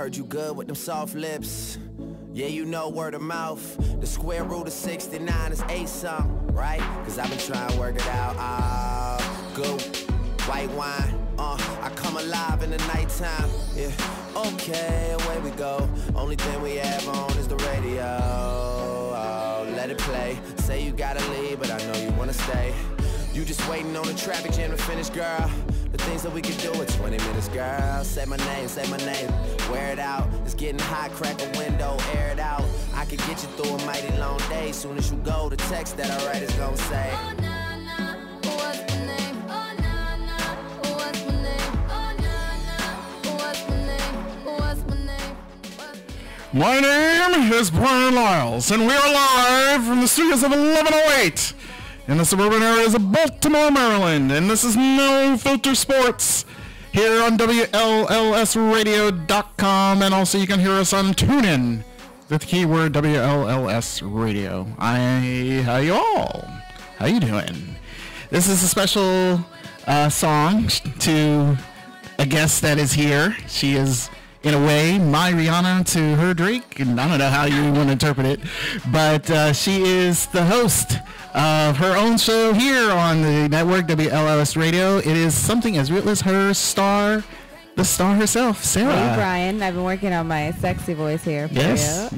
heard you good with them soft lips. Yeah, you know word of mouth. The square root of 69 is 8 something, right? Cause I've been trying to work it out. Good white wine. I come alive in the nighttime. Yeah, okay, away we go. Only thing we have on is the radio. Oh, let it play. Say you gotta leave, but I know you wanna stay. You just waiting on the traffic jam to finish, girl. The things that we can do in 20 minutes, girl. Say my name, wear it out. It's getting hot, crack a window, air it out. I could get you through a mighty long day. Soon as you go, the text that I write is gonna say, oh, nah, nah, what's my name? Oh, nah, nah, what's my name? Oh, nah, nah, what's my name? What's my name? My name is Brian Lyles, and we are live from the studios of 1108 in the suburban areas of Baltimore, Maryland, and this is No Filter Sports here on WLLSradio.com, and also you can hear us on TuneIn with the keyword WLLS Radio. How you all? How you doing? This is a special song to a guest that is here. She is, in a way, my Rihanna to her Drake, and I don't know how you want to interpret it, but she is the host of her own show here on the network, WLS Radio. It is something as real as her star, the star herself, Sarah. Hey, Brian. I've been working on my sexy voice here for you. Yes,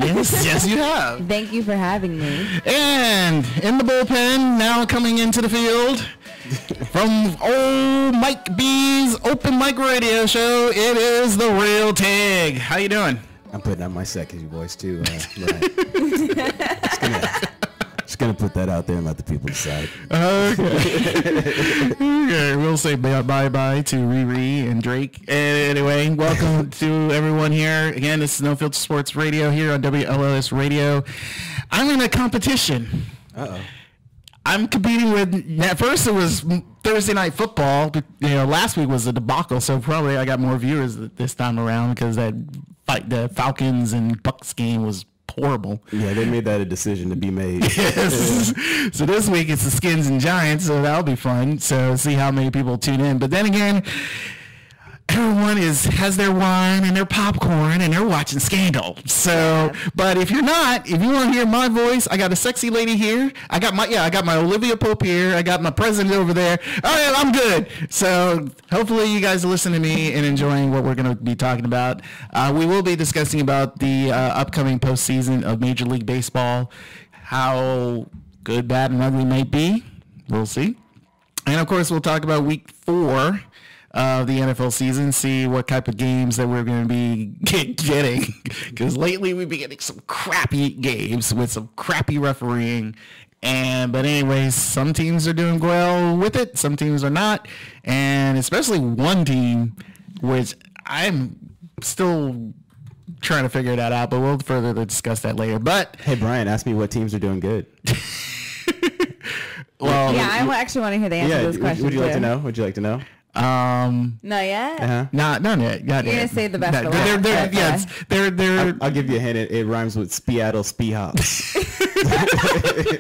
you have. Thank you for having me. And in the bullpen, now coming into the field, from old Mike B's Open Mic Radio Show, it is the real Tig. How you doing? I'm putting on my sexy voice too. Right. Just gonna put that out there and let the people decide. Okay, we'll say bye-bye to Riri and Drake. Anyway, welcome to everyone here. Again, this is No Filter Sports Radio here on WLS Radio. I'm in a competition. Uh-oh. I'm competing with, at first it was Thursday Night Football. You know, last week was a debacle, so probably I got more viewers this time around because that fight, the Falcons and Bucks game was horrible. Yeah, they made that a decision to be made. Yes. Yeah. So this week it's the Skins and Giants, so that'll be fun. So see how many people tune in. But then again, everyone has their wine and their popcorn and they're watching Scandal. So, but if you want to hear my voice, I got a sexy lady here. I got my Olivia Pope here. I got my president over there. All right, I'm good. So hopefully you guys are listening to me and enjoying what we're going to be talking about. We will be discussing about the upcoming postseason of Major League Baseball, how good, bad, and ugly might be. We'll see. And of course, we'll talk about week 4 of the NFL season, see what type of games that we're going to be getting, because lately we've been getting some crappy games with some crappy refereeing. But anyways, some teams are doing well with it, some teams are not, and especially one team, which I'm still trying to figure that out, but we'll further discuss that later. But hey, Brian, ask me what teams are doing good. Well, yeah, I actually want to hear the answer to this question. Would you like to know? Would you like to know? Not yet. Not yet. You're gonna say the best for last. I'll give you a hint. It rhymes with Seattle Seahawks.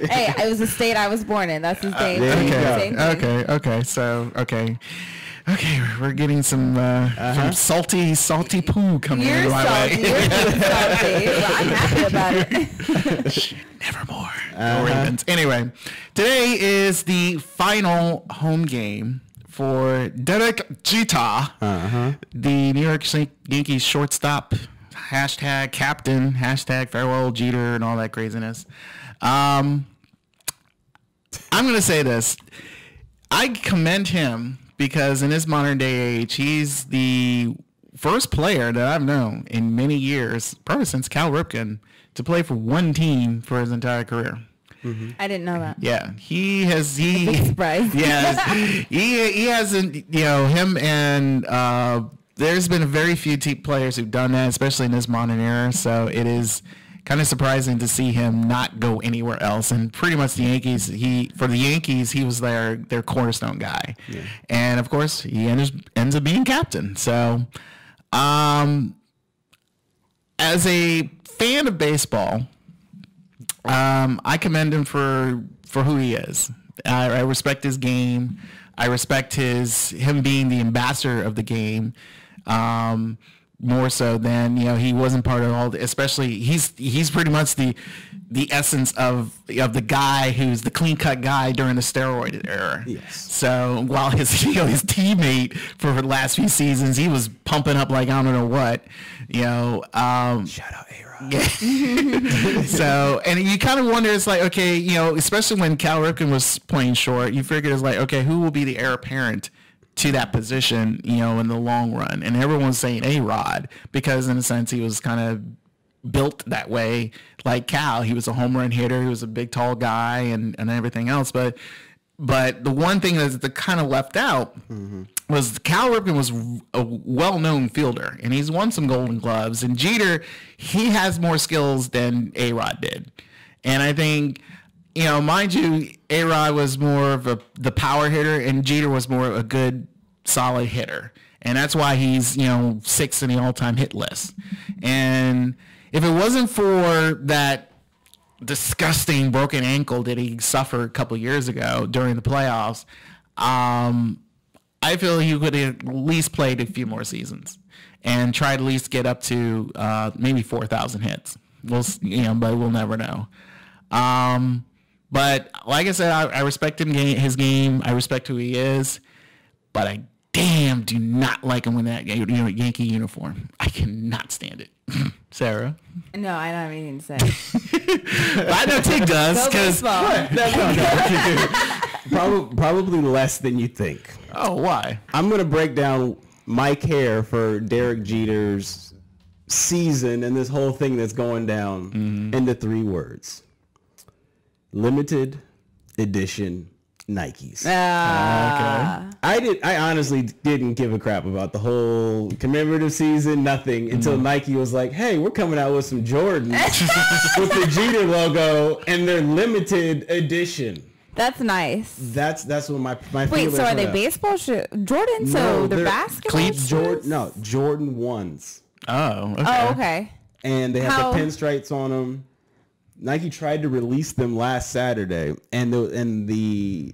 Hey, it was the state I was born in. That's the state. Okay, we're getting some salty poo coming in my way. You're salty. Well, I'm happy about it. Nevermore. Ravens. Anyway, today is the final home game for Derek Jeter, the New York Yankees shortstop, #captain, #farewell Jeter, and all that craziness. I'm going to say this. I commend him because in this modern day age, he's the first player that I've known in many years, probably since Cal Ripken, to play for one team for his entire career. Mm-hmm. I didn't know that. Yeah, he has. Big surprise. Yes, he hasn't. You know, him and there's been very few players who've done that, especially in this modern era. So it is kind of surprising to see him not go anywhere else. And pretty much the Yankees, he was their cornerstone guy. Yeah. And of course, he ends up being captain. So, as a fan of baseball, I commend him for who he is. I respect his game. I respect him being the ambassador of the game. more so than, he wasn't part of all the, especially he's pretty much the essence of the guy who's the clean cut guy during the steroid era. Yes. So while his his teammate for the last few seasons, he was pumping up like I don't know what, Shout out A-Rod. Yeah. So, and you kind of wonder, it's like, okay, especially when Cal Ripken was playing short, you figured it's like, okay, who will be the heir apparent to that position, in the long run? And everyone's saying A-Rod because in a sense he was kind of built that way like Cal. He was a home run hitter. He was a big, tall guy and everything else. But the one thing that kind of left out was Cal Ripken was a well-known fielder, and he's won some Golden Gloves. And Jeter, he has more skills than A-Rod did. And I think, mind you, A-Rod was more of the power hitter, and Jeter was more of a good, solid hitter. And that's why he's, sixth in the all-time hit list. And if it wasn't for that disgusting broken ankle that he suffered a couple years ago during the playoffs, I feel he could have at least played a few more seasons and try to at least get up to maybe 4,000 hits. But we'll never know. But like I said, I respect his game. I respect who he is. But I damn do not like him in that Yankee uniform. I cannot stand it. Sarah? No, I don't have anything to say. I know Tig does. Go baseball. No. Probably less than you think. Oh, why? I'm going to break down my care for Derek Jeter's season and this whole thing that's going down into 3 words. Limited edition Nikes. Okay. I honestly didn't give a crap about the whole commemorative season, nothing, until Nike was like, hey, we're coming out with some Jordans with the Jeter logo and they're limited edition. That's nice. That's what my Wait, so are they baseball shoes? Jordan? No, So they're they're basketball shoes? Jordan 1s. Oh, okay. Oh, okay. And they have the pinstripes on them. Nike tried to release them last Saturday, and the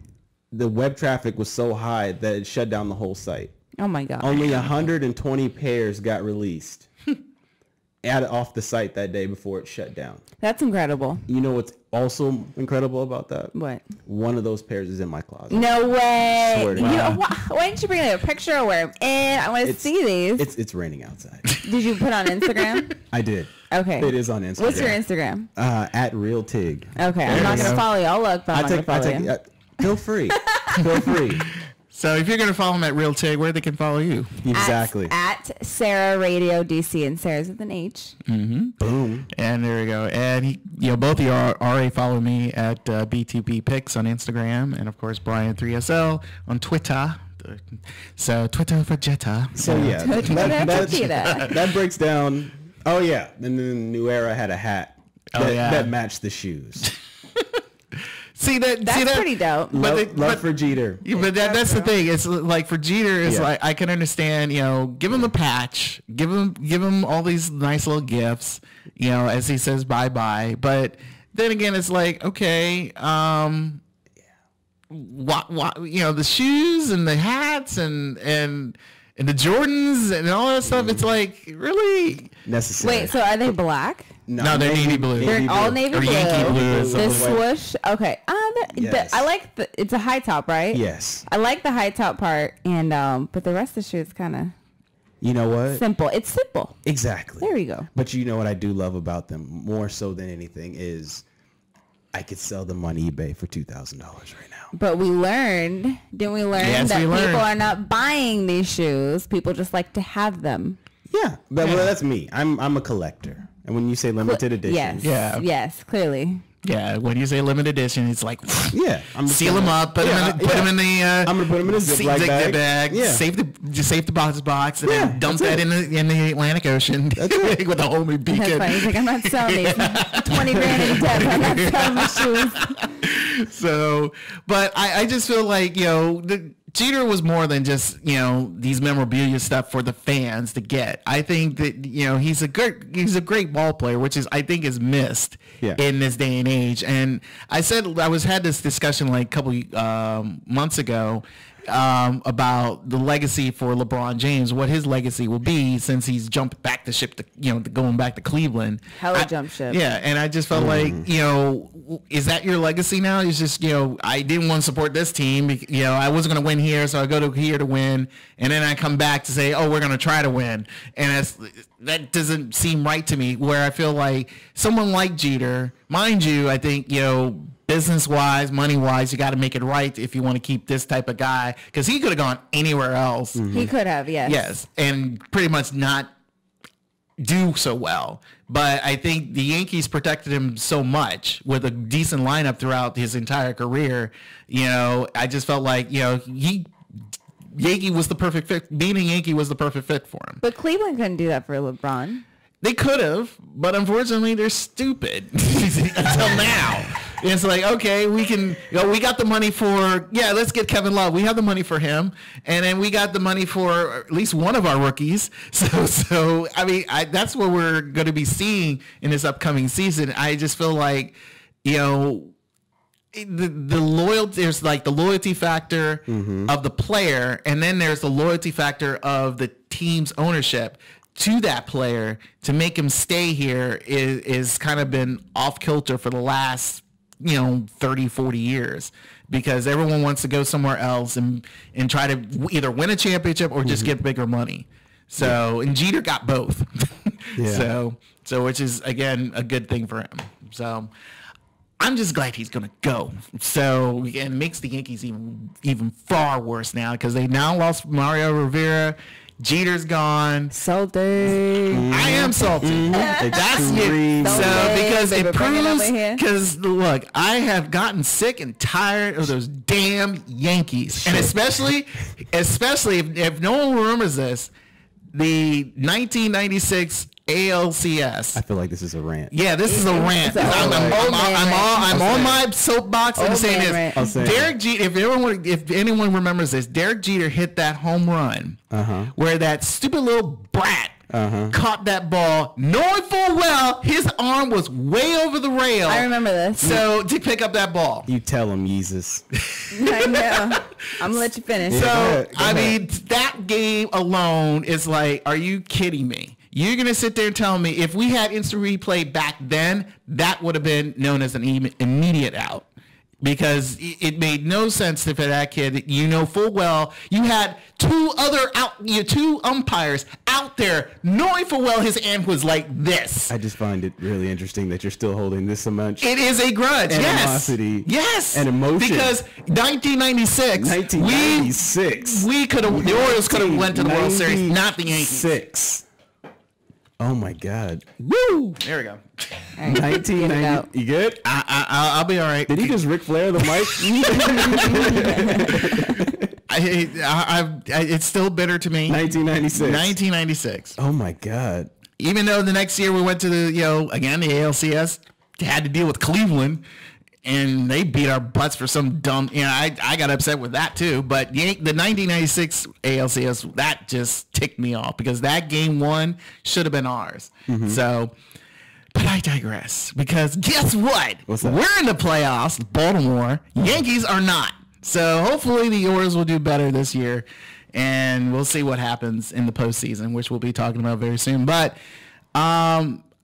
web traffic was so high that it shut down the whole site. Oh my God. Only 120 pairs got released off the site that day before it shut down. That's incredible. You know what's also incredible about that? What? One of those pairs is in my closet. No way. Swear to God. Why didn't you bring a picture or wear them in? I want to see these. It's raining outside. Did you put on Instagram? I did. Okay. It is on Instagram. What's your Instagram? At Real Tig. Okay. I'm not going to follow you. I'll look, but I'm not going to follow you. Feel free. Feel free. So if you're going to follow him at Real Tig, where they can follow you? Exactly. At Sarah Radio DC, and Sarah's with an H. Mm-hmm. Boom. And there you go. And both of you already follow me at B2B Pics on Instagram, and of course Brian3SL on Twitter. So Twitter for Jetta. So yeah, that breaks down. Oh yeah, and then New Era had a hat that matched the shoes. That's pretty dope. Love for Jeter. Yeah, but that's the thing. It's like for Jeter, it's like I can understand. Give him the patch, give him all these nice little gifts. As he says bye bye. But then again, it's like okay, what the shoes and the hats and the Jordans and all that stuff. It's like really necessary. Wait, so are they black? No, they're navy blue. They're all navy blue. Yankee blue. The swoosh. Okay. Yes. I like it's a high top, right? Yes. I like the high top part, and but the rest of the shoe is kind of. You know what? Simple. It's simple. Exactly. There you go. But you know what I do love about them more so than anything is I could sell them on eBay for $2,000 right now. But we learned, didn't we learn that people are not buying these shoes. People just like to have them. Yeah. But well, that's me. I'm a collector. And when you say limited edition. Yes, clearly. Yeah, when you say limited edition, it's like I'm seal them up, put them in the. I'm gonna put them in a Ziploc bag. Yeah. Save the box, and then dump that in the Atlantic Ocean with a homemade beacon. That's funny. He's like, I'm not selling these. 20 grand in debt. I'm not selling the shoes. So, but I just feel like Jeter was more than just these memorabilia stuff for the fans to get. I think that he's a great ball player, which I think is missed in this day and age. And I had this discussion like a couple months ago, about the legacy for LeBron James, what his legacy will be since he's jumped back the ship to, going back to Cleveland. Hella jump ship. Yeah, and I just felt like, is that your legacy now? It's just, I didn't want to support this team. I wasn't going to win here, so I go to here to win, and then I come back to say, oh, we're going to try to win. And that doesn't seem right to me, where I feel like someone like Jeter, mind you, I think, business-wise, money-wise, you got to make it right if you want to keep this type of guy, because he could have gone anywhere else. He could have, yes. Yes, and pretty much not do so well. But I think the Yankees protected him so much with a decent lineup throughout his entire career. I just felt like, Yankee was the perfect fit. Being a Yankee was the perfect fit for him. But Cleveland couldn't do that for LeBron. They could have, but unfortunately, they're stupid until now. It's like, okay, we can, we got the money for, let's get Kevin Love. We have the money for him, and then we got the money for at least one of our rookies. So I mean, that's what we're going to be seeing in this upcoming season. I just feel like, the loyalty, there's like the loyalty factor of the player, and then there's the loyalty factor of the team's ownership to that player to make him stay here is kind of been off kilter for the last 30, 40 years, because everyone wants to go somewhere else and try to either win a championship or just get bigger money. So, and Jeter got both. So which is, again, a good thing for him. So I'm just glad he's going to go. So, and it makes the Yankees even far worse now, because they now lost Mario Rivera. Jeter's gone. Salty. I am salty. That's it. So because it proves, because look, I have gotten sick and tired of those damn Yankees, and especially if no one remembers this, the 1996 ALCS. I feel like this is a rant. Yeah, this is a rant. I'm on my soapbox and saying this. Derek Jeter, if anyone remembers this, Derek Jeter hit that home run where that stupid little brat caught that ball, knowing full well his arm was way over the rail. I remember this. So to pick up that ball. You tell him, Yeezus. I know. I'm gonna let you finish. So, go ahead. That game alone is like, are you kidding me? You're going to sit there and tell me if we had instant replay back then, that would have been known as an immediate out, because it made no sense for that kid. Full well, you had two umpires out there knowing full well his hand was like this. I just find it really interesting that you're still holding this much. It is a grudge. Animosity. Yes. And emotion. Because 1996. We could have, the Orioles could have went to the World Series, not the Yankees. 6. Oh my God! Woo! There we go. Right, 1990. You good? I'll be all right. Did he just Ric Flair the mic? It's still bitter to me. 1996. Oh my God! Even though the next year we went to the the ALCS, had to deal with Cleveland, and they beat our butts for some dumb. I got upset with that too. But the 1996 ALCS, that just ticked me off, because that game 1 should have been ours. So, but I digress, because guess what? We're in the playoffs, Baltimore. Yankees are not. So hopefully the Orioles will do better this year, and we'll see what happens in the postseason, which we'll be talking about very soon. But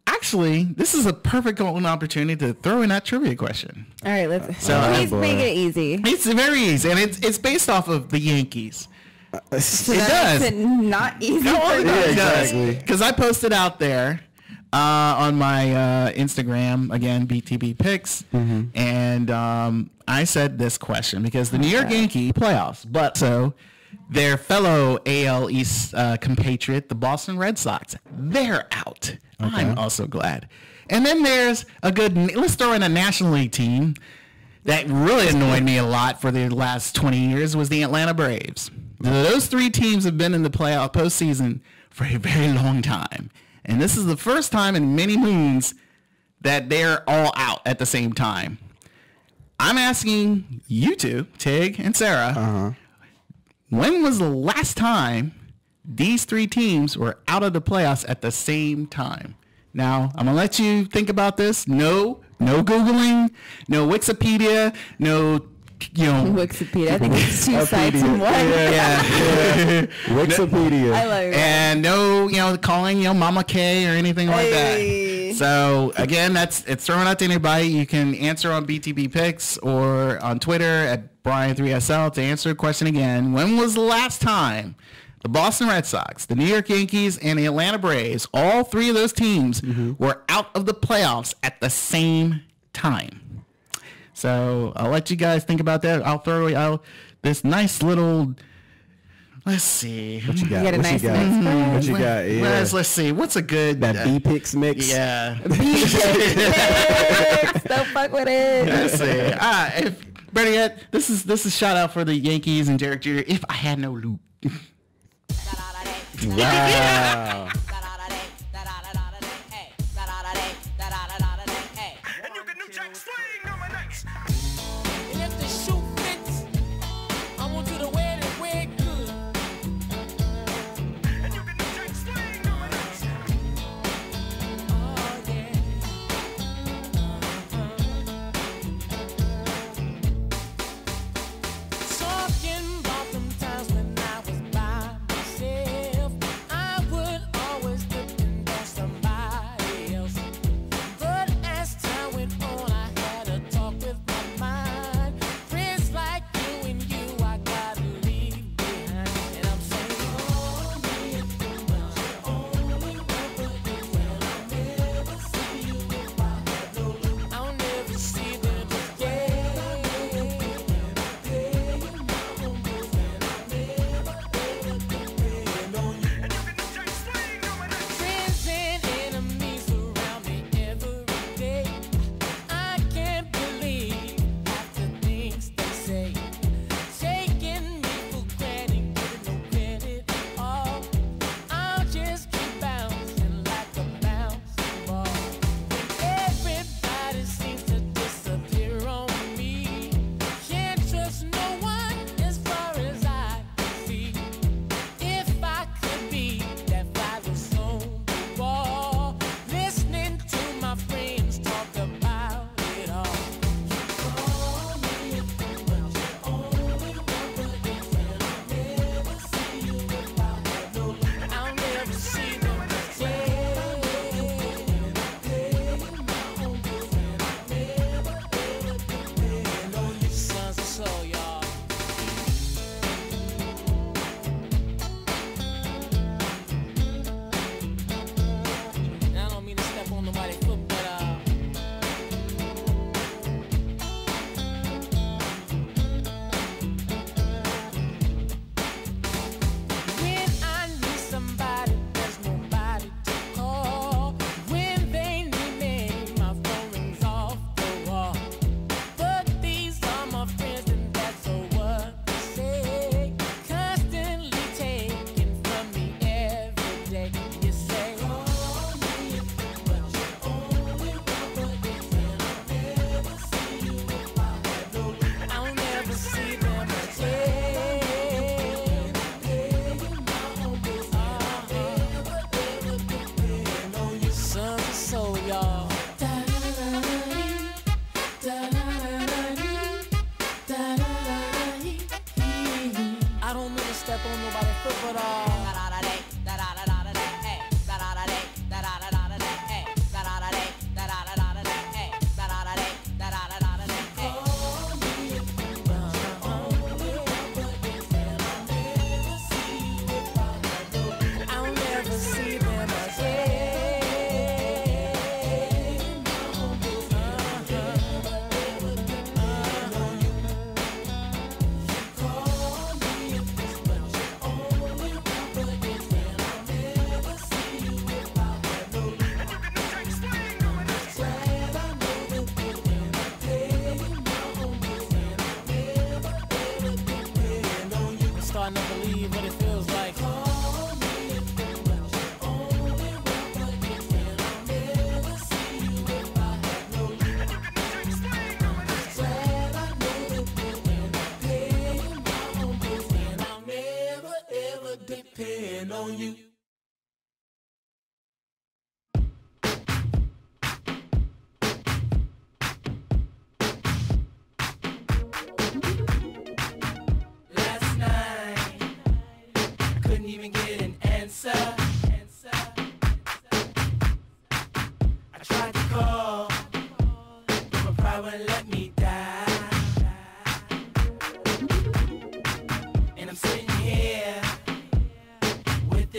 actually, this is a perfect golden opportunity to throw in that trivia question. All right, please make it easy. It's very easy, and it's based off of the Yankees. So it does. Not easy. No, for it does. Because I posted out there on my Instagram, again, BTB Picks, and I said this question, because the New York Yankee playoffs, but so their fellow AL East compatriot, the Boston Red Sox, they're out. Okay. I'm also glad. And then there's let's throw in a National League team that really annoyed me a lot for the last 20 years, was the Atlanta Braves. Those 3 teams have been in the postseason for a very long time. And this is the first time in many moons that they're all out at the same time. I'm asking you two, Tig and Sarah, when was the last time these 3 teams were out of the playoffs at the same time? Now, I'm going to let you think about this. No Googling, no Wikipedia, no Wikipedia. I think it's two sites in one. Yeah. Wikipedia. I love it. And no, calling, Mama K or anything like that. So again, it's thrown out to anybody. You can answer on BTB Picks or on Twitter at Brian3SL to answer the question again. When was the last time the Boston Red Sox, the New York Yankees, and the Atlanta Braves, all three of those teams were out of the playoffs at the same time? So I'll let you guys think about that. I'll throw out this nice little... Let's see. What you got? You got a nice mix. What you got? Yeah. Let's see. What's a good... That B-Picks mix? Yeah. B-Picks. Don't fuck with it. Let's see. Better yet, this is shout out for the Yankees and Derek Jeter. If I had no loot. Wow.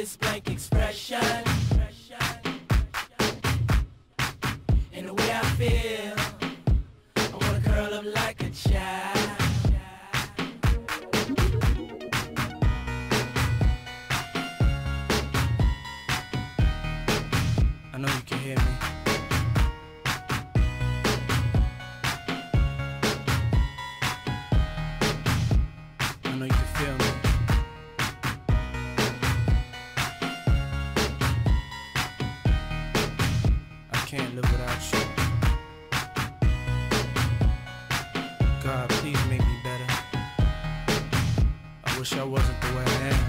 this blank expression. And the way I feel, I wanna curl up like a child. I know you can hear me. I know you can feel me. I can't live without you. God, please make me better. I wish I wasn't the way I am.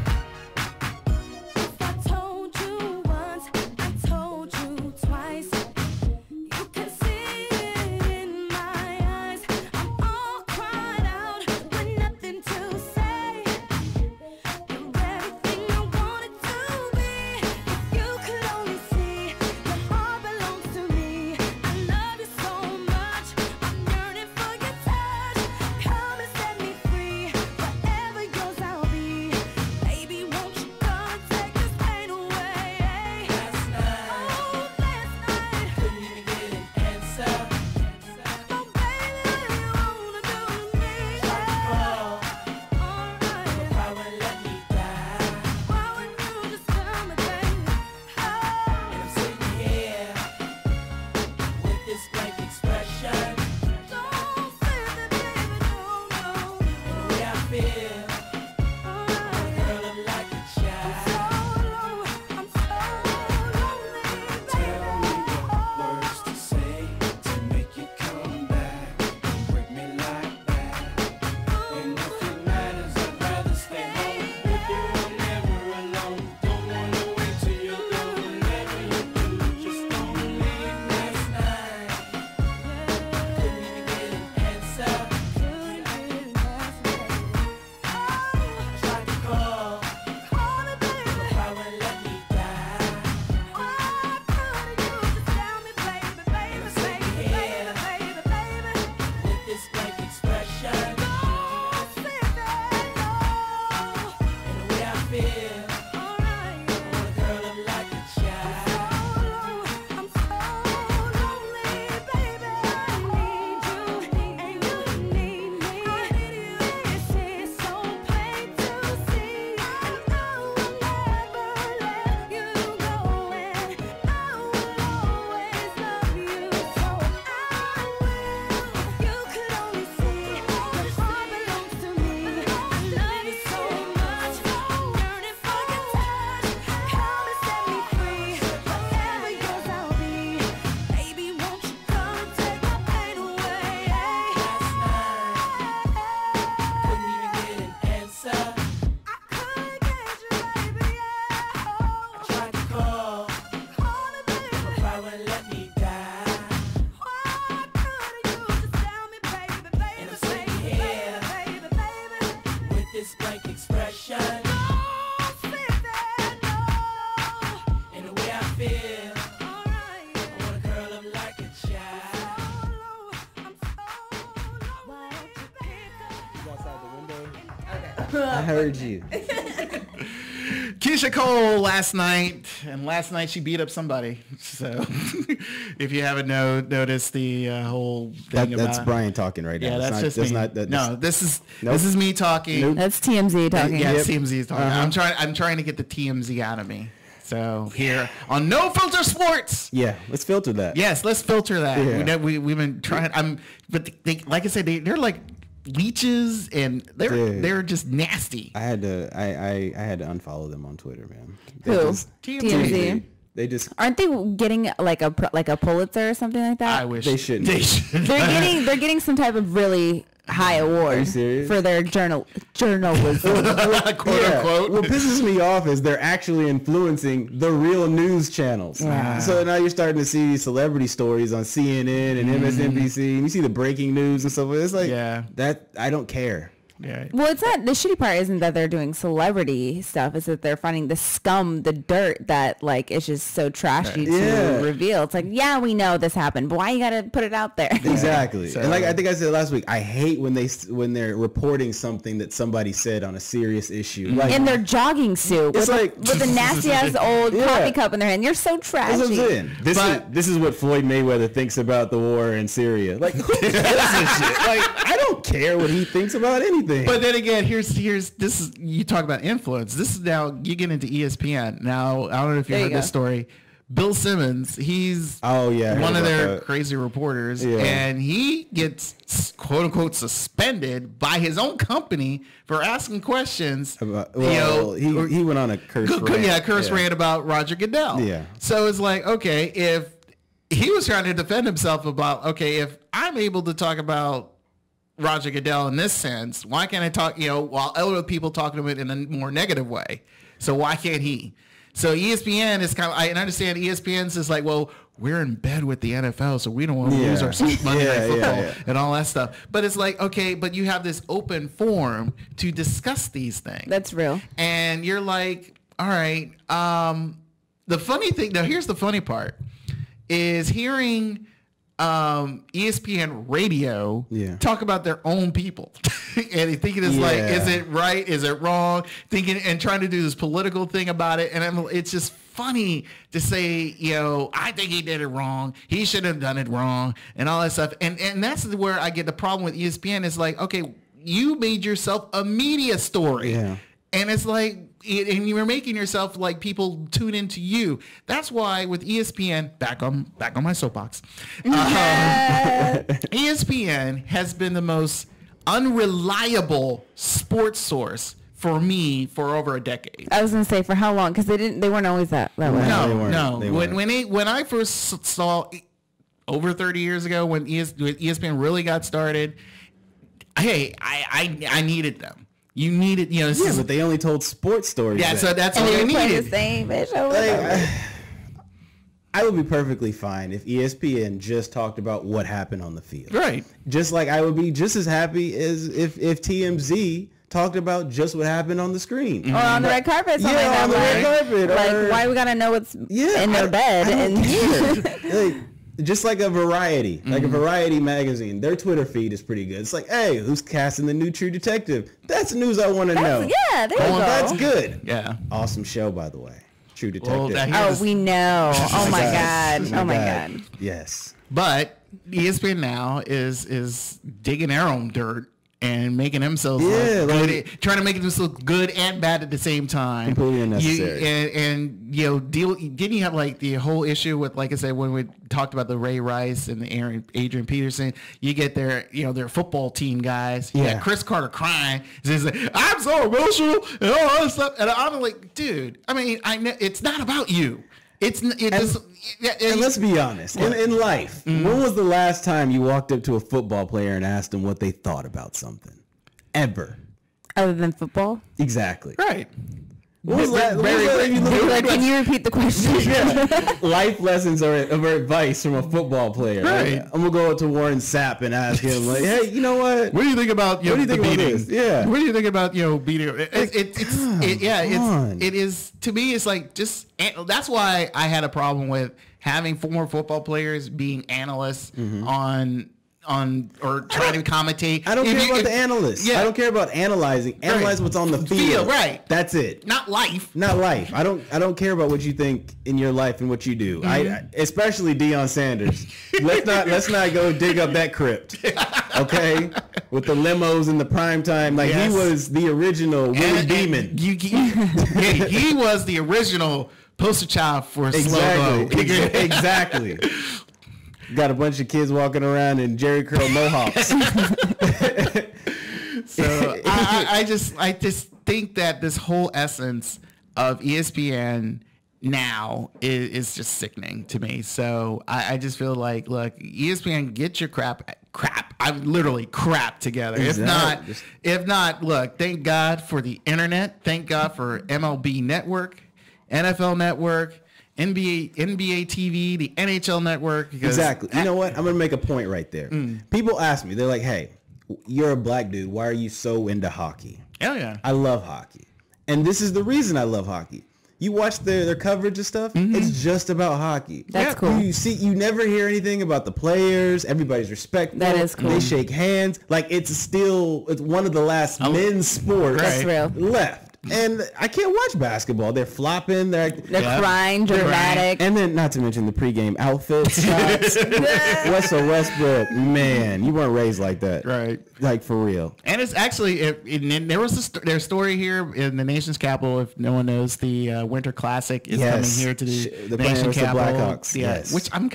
I heard you. Keisha Cole last night she beat up somebody. So if you haven't noticed the whole thing that's Brian talking right now. Yeah, that's just me. This is me talking. Nope. That's TMZ talking. Yeah, TMZ talking. I'm trying to get the TMZ out of me. So here on No Filter Sports. Yeah, let's filter that. Yes, let's filter that. Yeah. We've been trying. But like I said, they're like leeches and they're just nasty. I had to unfollow them on Twitter, man. Who? TMZ. They just aren't they getting like a Pulitzer or something like that? I wish they shouldn't. They're getting some type of really high award for their journalism. Quote unquote. What pisses me off is they're actually influencing the real news channels. Yeah. So now you're starting to see celebrity stories on CNN and MSNBC, and you see the breaking news and stuff. It's like that. I don't care. Yeah. Well, it's not, the shitty part isn't that they're doing celebrity stuff. It's that they're finding the scum, the dirt that like is just so trashy to reveal. It's like, yeah, we know this happened, but why you got to put it out there? Exactly. So, and like I think I said last week, I hate when they're reporting something that somebody said on a serious issue. Like, in their jogging suit with a nasty ass old coffee cup in their hand. You're so trashy. That's what I'm saying. This is what Floyd Mayweather thinks about the war in Syria. Like, who gives a shit? Like, I don't care what he thinks about anything. But then again, here's this is, you talk about influence. This is now you get into ESPN. Now, I don't know if you heard this story. Bill Simmons, he's one of their crazy reporters, and he gets quote unquote suspended by his own company for asking questions. About, he went on a curse rant. Rant about Roger Goodell. Yeah. So it's like, okay, if he was trying to defend himself about, okay, if I'm able to talk about Roger Goodell in this sense, why can't I talk, while other people talk to him in a more negative way? So why can't he? So ESPN is kind of, I understand ESPN's is like, well, we're in bed with the NFL, so we don't want to lose our Monday Night Football and all that stuff. But it's like, okay, but you have this open forum to discuss these things. That's real. And you're like, all right. The funny thing, now here's the funny part, is hearing ESPN radio talk about their own people. And thinking it's like, is it right? Is it wrong? Thinking and trying to do this political thing about it. And it's just funny to say, I think he did it wrong. He should have done it wrong and all that stuff. And that's where I get the problem with ESPN is like, okay, you made yourself a media story. Yeah. And it's like, and you were making yourself like people tune into you. That's why with ESPN, back on my soapbox, ESPN has been the most unreliable sports source for me for over a decade. I was gonna say for how long? Because they weren't always that way. No. When I first saw over 30 years ago when ESPN really got started, hey, I needed them. You needed, but they only told sports stories. Yeah, so that's all you needed. The same I would be perfectly fine if ESPN just talked about what happened on the field. Right. Just like I would be just as happy as if TMZ talked about just what happened on the screen. Or on the red carpet. On the red carpet. Like, why we got to know what's in their bed? I don't care. Just like a Variety, like a Variety magazine, their Twitter feed is pretty good. It's like, hey, who's casting the new True Detective? That's news I want to know. Yeah, there you go. That's good. Yeah. Awesome show, by the way. True Detective. We know. Oh my God. Oh my God. Yes. But ESPN now is digging their own dirt and making themselves trying to make themselves look good and bad at the same time. Completely unnecessary. Didn't you have like the whole issue with, like I said, when we talked about the Ray Rice and the Adrian Peterson, you get their football team guys. You got Chris Carter crying. He's like, I'm so emotional and all that stuff. And I'm like, dude, I mean, it's not about you. And let's be honest. In life, when was the last time you walked up to a football player and asked them what they thought about something? Ever. Other than football? Exactly. Right. What was that? Can you repeat the question? Life lessons or advice from a football player. Right. Like, I'm gonna go up to Warren Sapp and ask him, like, hey, you know what? What do you think about the beating? Yeah. What do you think about beating? It is, to me. It's like that's why I had a problem with having former football players being analysts on or trying to commentate. I don't care about the analysts. Yeah. I don't care about analyzing. Analyze what's on the field. Right. That's it. Not life. I don't care about what you think in your life and what you do. I especially Deion Sanders. Let's not go dig up that crypt. Okay? With the limos in the prime time. Like he was the original Willie Beeman. He was the original poster child for slow-mo. Exactly. Got a bunch of kids walking around in Jerry curl mohawks. So I just think that this whole essence of ESPN now is just sickening to me. So I just feel like, look, ESPN, get your crap. I'm literally crap together. Exactly. If not, look, thank God for the internet. Thank God for MLB Network, NFL Network, NBA TV, the NHL Network. Exactly. You know what? I'm going to make a point right there. People ask me, they're like, hey, you're a black dude. Why are you so into hockey? Hell yeah. I love hockey. And this is the reason I love hockey. You watch their coverage of stuff, it's just about hockey. That's cool. You never hear anything about the players. Everybody's respectful. That is cool. They shake hands. Like, it's one of the last men's sports That's real. left. And I can't watch basketball. They're flopping. They're crying, dramatic. And then, not to mention the pregame outfits. Russell Westbrook, man, you weren't raised like that. Right. Like, for real. And it's actually, there was their story here in the nation's capital. If no one knows, the Winter Classic is coming here to the nation's capital. Blackhawks. Yeah, yes. Which I'm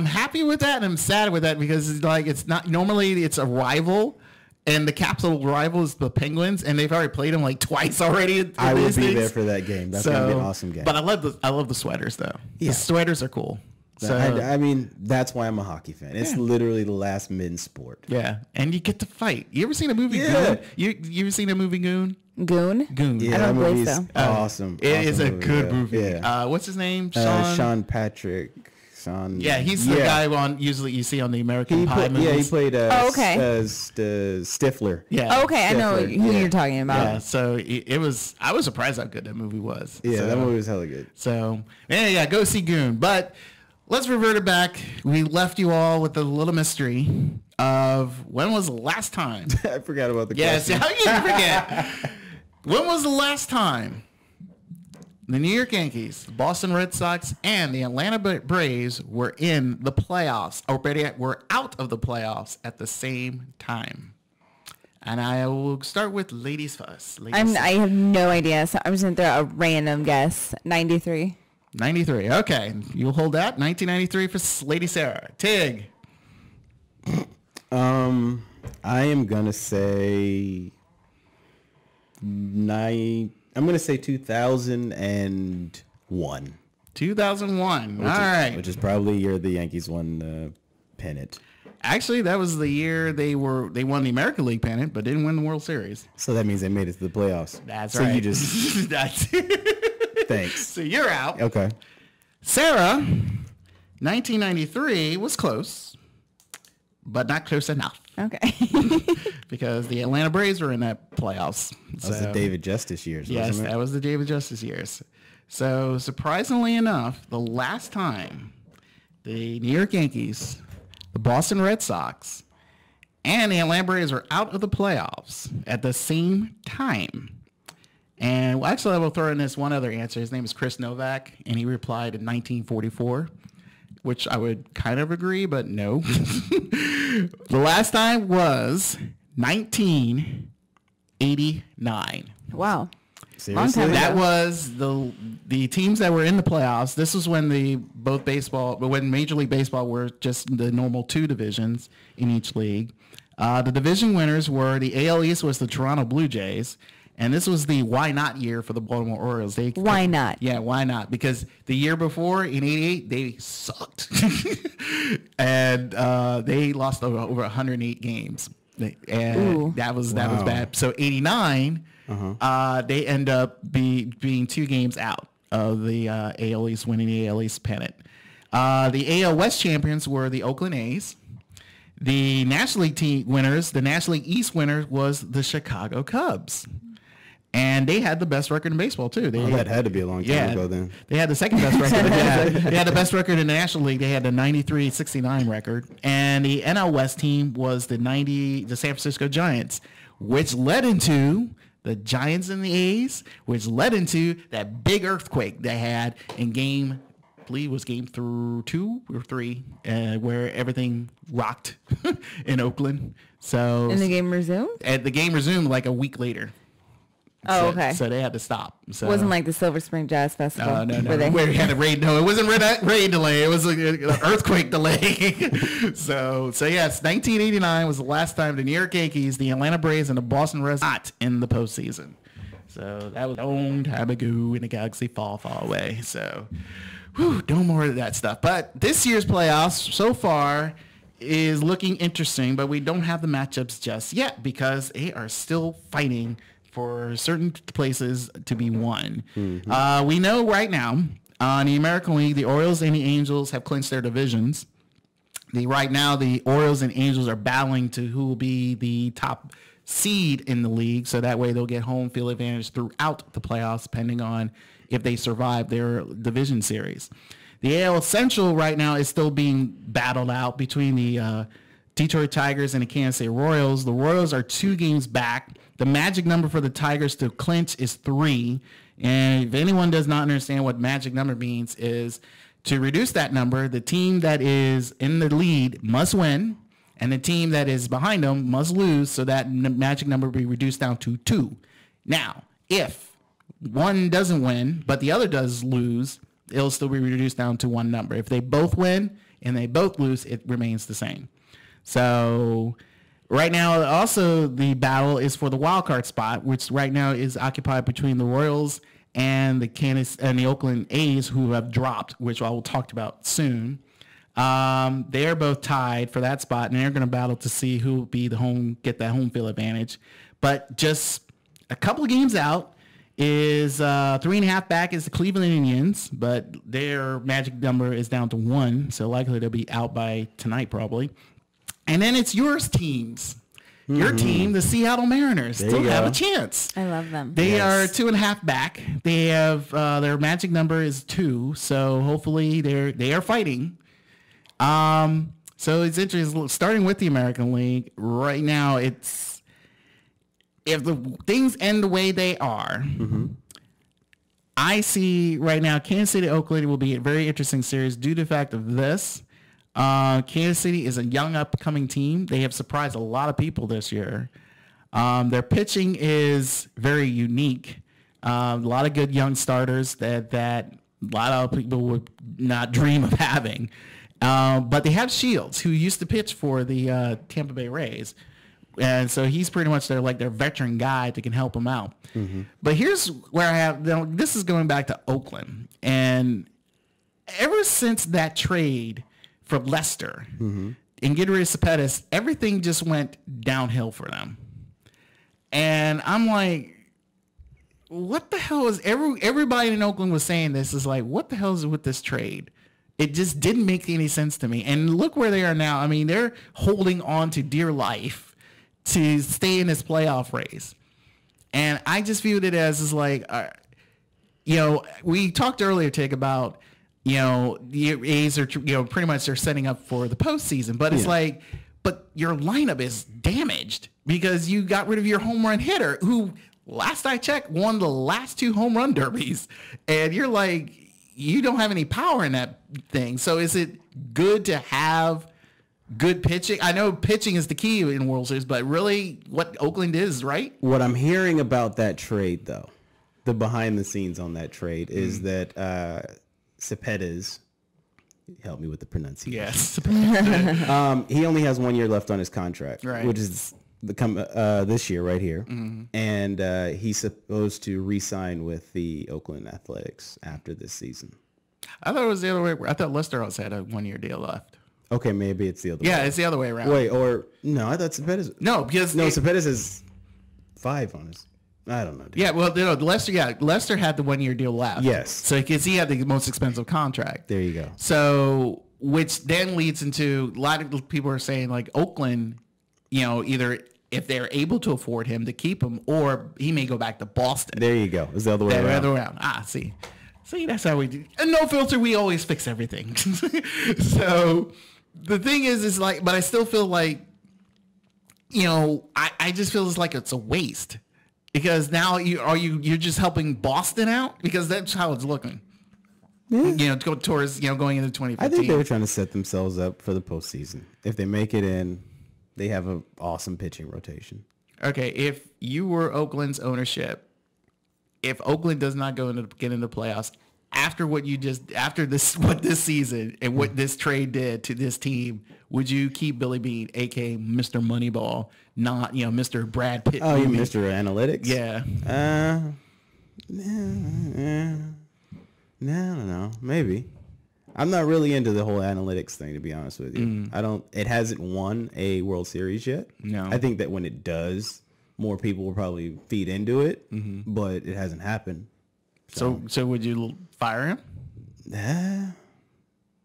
happy with that, and I'm sad with that because it's not normally it's a rival. And the capital rival is the Penguins, and they've already played them like twice already. I will be there for that game. That's gonna be an awesome game. But I love the sweaters though. Yeah. The sweaters are cool. So I mean, that's why I'm a hockey fan. It's literally the last men's sport. Yeah, and you get to fight. You ever seen a movie Goon? You ever seen a movie Goon? Goon? Yeah, I don't that believe movie's so. awesome. It is a good movie. movie. Yeah. What's his name? Sean Patrick. Yeah, he's the guy usually you see on the American Pie movies. Yeah, he played Stifler. Yeah. Okay, I know who you're talking about. Yeah, so I was surprised how good that movie was. Yeah, so, that movie was hella good. So, yeah, go see Goon. But let's revert it back. We left you all with a little mystery of when was the last time. I forgot about the question. Yes, how you forget? When was the last time the New York Yankees, the Boston Red Sox, and the Atlanta Braves were in the playoffs, or better yet, were out of the playoffs at the same time? And I will start with ladies first. I have no idea, so I'm just going to throw a random guess. 93. 93. Okay. You'll hold that. 1993 for Lady Sarah. Tig. I am going to say... I'm going to say 2001. 2001. All right. Which is probably the year the Yankees won the pennant. Actually, that was the year they won the American League pennant, but didn't win the World Series. So that means they made it to the playoffs. That's right. So you just... Thanks. So you're out. Okay. Sarah, 1993 was close, but not close enough. Okay. Because the Atlanta Braves were in that playoffs. That was the David Justice years, yes, wasn't it? That was the David Justice years. So surprisingly enough, the last time the New York Yankees, the Boston Red Sox, and the Atlanta Braves were out of the playoffs at the same time. And actually, I will throw in this one other answer. His name is Chris Novak, and he replied in 1944. Which I would kind of agree, but no. The last time was 1989. Wow. Seriously? Long time ago. That was the teams that were in the playoffs. This was when when Major League Baseball were just the normal two divisions in each league. The division winners were the AL East was the Toronto Blue Jays. And this was the why not year for the Baltimore Orioles. Why not? Yeah, why not? Because the year before, in 88, they sucked. And they lost over 108 games. And that was bad. So 89, they end up being 2 games out of the AL East, winning the AL East pennant. The AL West champions were the Oakland A's. The National League team winners, the National League East winner was the Chicago Cubs. And they had the best record in baseball, too. That had to be a long time ago then. They had the second best record. They had the best record in the National League. They had the 93-69 record. And the NL West team was the San Francisco Giants, which led into the Giants and the A's, which led into that big earthquake they had in I believe it was game 2 or 3, where everything rocked in Oakland. So And the game resumed? The game resumed like a week later. Oh, okay. So they had to stop. So It wasn't like the Silver Spring Jazz Festival. no. Where We had a rain. No, it wasn't rain delay. It was an earthquake delay. So yes, 1989 was the last time the New York Yankees, the Atlanta Braves, and the Boston Red Sox in the postseason. So that was a long time ago in a galaxy far, far away. So, no more of that stuff. But this year's playoffs so far is looking interesting, but we don't have the matchups just yet because they are still fighting for certain places to be won. Mm-hmm. We know right now, in the American League, the Orioles and the Angels have clinched their divisions. Right now, the Orioles and Angels are battling to who will be the top seed in the league, so that way they'll get home field advantage throughout the playoffs, depending on if they survive their division series. The AL Central right now is still being battled out between the Detroit Tigers and the Kansas City Royals. The Royals are 2 games back. The magic number for the Tigers to clinch is 3. And if anyone does not understand what magic number means, is to reduce that number, the team that is in the lead must win, and the team that is behind them must lose, so that magic number will be reduced down to 2. Now, if one doesn't win, but the other does lose, it'll still be reduced down to 1 number. If they both win and they both lose, it remains the same. So right now, also the battle is for the wild card spot, which right now is occupied between the Royals and the Oakland A's, who have dropped, which I will talk about soon. They are both tied for that spot, and they're going to battle to see who will be get that home field advantage. But just a couple of games out is 3.5 back is the Cleveland Indians, but their magic number is down to 1, so likely they'll be out by tonight probably. And then it's your teams. Your team, the Seattle Mariners, still have a chance. I love them. They are 2.5 back. They have their magic number is 2, so hopefully they are fighting. So it's interesting. Starting with the American League right now, it's if the things end the way they are. I see right now Kansas City Oakland will be a very interesting series due to the fact of this. Kansas City is a young upcoming team. They have surprised a lot of people this year. Their pitching is very unique. A lot of good young starters that a lot of people would not dream of having. But they have Shields, who used to pitch for the Tampa Bay Rays. And so he's pretty much their veteran guy that can help them out. But here's where this is going back to Oakland. And ever since that trade for Lester and getting rid of Cespedes, everything just went downhill for them. And I'm like, what the hell is everybody in Oakland was saying this is like, what the hell is with this trade? It just didn't make any sense to me. And look where they are now. I mean, they're holding on to dear life to stay in this playoff race. And I just viewed it as is like, we talked earlier, Tig, about, the A's are, pretty much they're setting up for the postseason. But it's like, but your lineup is damaged because you got rid of your home run hitter who, last I checked, won the last 2 home run derbies. And you're like, you don't have any power in that thing. So is it good to have good pitching? I know pitching is the key in World Series, but really what Oakland is, right? What I'm hearing about that trade, though, the behind the scenes on that trade is that Cespedes, help me with the pronunciation. Yes. He only has 1 year left on his contract, right, which is this year right here. And he's supposed to re-sign with the Oakland Athletics after this season. I thought it was the other way. I thought Lester also had a 1 year deal left. Okay, maybe it's the other way. Yeah, it's the other way around. Wait, or no, I thought Cespedes. No, because Cespedes is 5 on his. I don't know. Dude. Yeah, well, Lester had the 1 year deal left. Yes. So because he had the most expensive contract. There you go. So, which then leads into a lot of people are saying like Oakland, either if they're able to afford him to keep him, or he may go back to Boston. There you go. It's the other way around. The other way around. See, that's how we do. And no filter, we always fix everything. So the thing is like, but I still feel like, I just feel like it's a waste. Because now you're just helping Boston out, because that's how it's looking. To go towards going into 2015. I think they were trying to set themselves up for the postseason. If they make it in, they have an awesome pitching rotation. Okay, if you were Oakland's ownership, if Oakland does not get into the playoffs after what this season and what this trade did to this team, would you keep Billy Beane, aka Mr. Moneyball, not Mr. Brad Pitt? Oh, you Mr. Analytics? Yeah. No, maybe. I'm not really into the whole analytics thing, to be honest with you. It hasn't won a World Series yet. No. I think that when it does, more people will probably feed into it, but it hasn't happened. So would you fire him?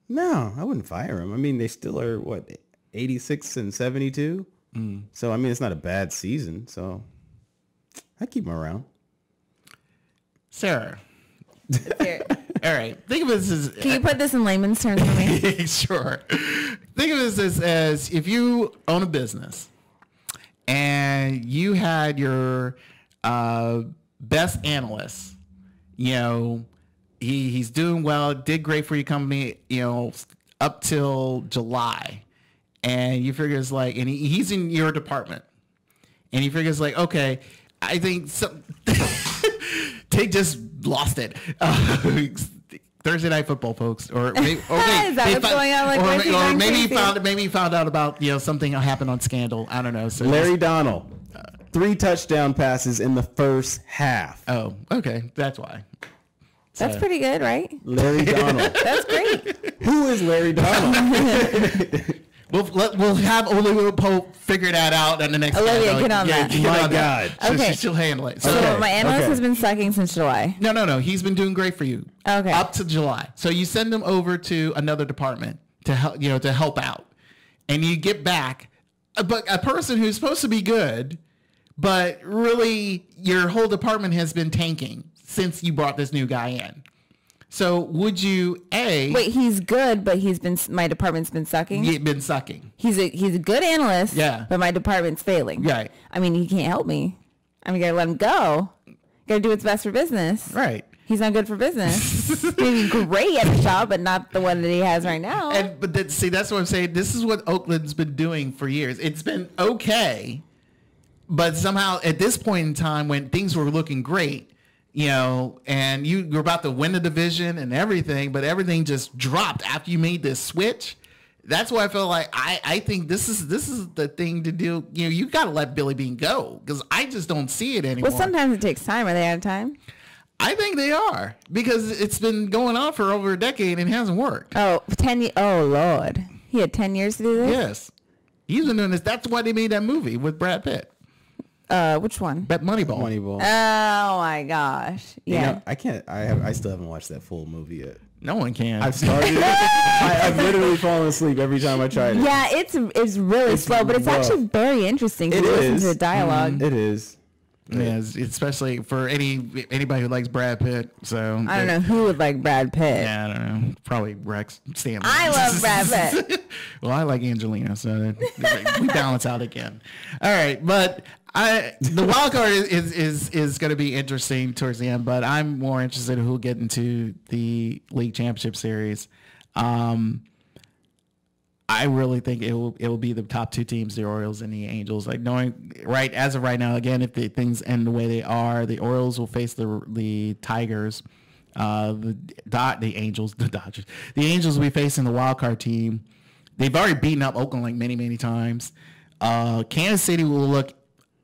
No, I wouldn't fire him. I mean, they still are, 86 and 72? So, I mean, it's not a bad season. So, I keep him around. Sarah. All right. Think of this as... Can you put this in layman's terms for me? Sure. Think of this as if you own a business and you had your best analyst, he's doing well, did great for your company, up till July. And you figure it's like, and he's in your department. And he figures like, okay, I think Tig just lost it. Thursday Night Football, folks, or maybe, is that what's going on? Like, or maybe he found out about something happened on Scandal. I don't know. So Larry Donnell, 3 touchdown passes in the first half. Oh, okay, that's why. That's pretty good, right? Larry Donnell. That's great. Who is Larry Donnell? We'll have Olivia Pope figure that out in the next. Olivia, get on that. My God. Okay. She'll handle it. So my analyst has been sucking since July. No. He's been doing great for you. Okay. Up to July. So you send him over to another department to help out, and you get back, but a person who's supposed to be good, but really your whole department has been tanking since you brought this new guy in. So would you wait? He's good, but my department's been sucking. He's been sucking. He's a good analyst. Yeah. But my department's failing. Right. I mean, he can't help me. I mean, gotta let him go. Gotta do what's best for business. Right. He's not good for business. He's great at the job, but not the one that he has right now. That's what I'm saying. This is what Oakland's been doing for years. It's been okay, but somehow at this point in time when things were looking great, and you were about to win the division and everything, but everything just dropped after you made this switch. That's why I feel like I think this is the thing to do. You got to let Billy Beane go because I just don't see it anymore. Well, sometimes it takes time. Are they out of time? I think they are because it's been going on for over a decade and it hasn't worked. 10 years. Oh, Lord. He had 10 years to do this? Yes. He's been doing this. That's why they made that movie with Brad Pitt. Which one? Bet Moneyball. Oh my gosh! Yeah, I still haven't watched that full movie yet. No one can. I've started it. I've literally fallen asleep every time I tried it. Yeah, it's really slow, but it's actually very interesting to listen to the dialogue. It is. Yeah, especially for anybody who likes Brad Pitt. So I don't know who would like Brad Pitt. Yeah, I don't know. Probably Rex Stanley. I love Brad Pitt. Well, I like Angelina, so we balance out again. All right, but the wild card is going to be interesting towards the end, but I'm more interested in who'll get into the league championship series. I really think it will be the top 2 teams, the Orioles and the Angels. Like knowing as of right now, again, if things end the way they are, the Orioles will face the Tigers, the Angels, the Dodgers. The Angels will be facing the wild card team. They've already beaten up Oakland like many, many times. Kansas City will look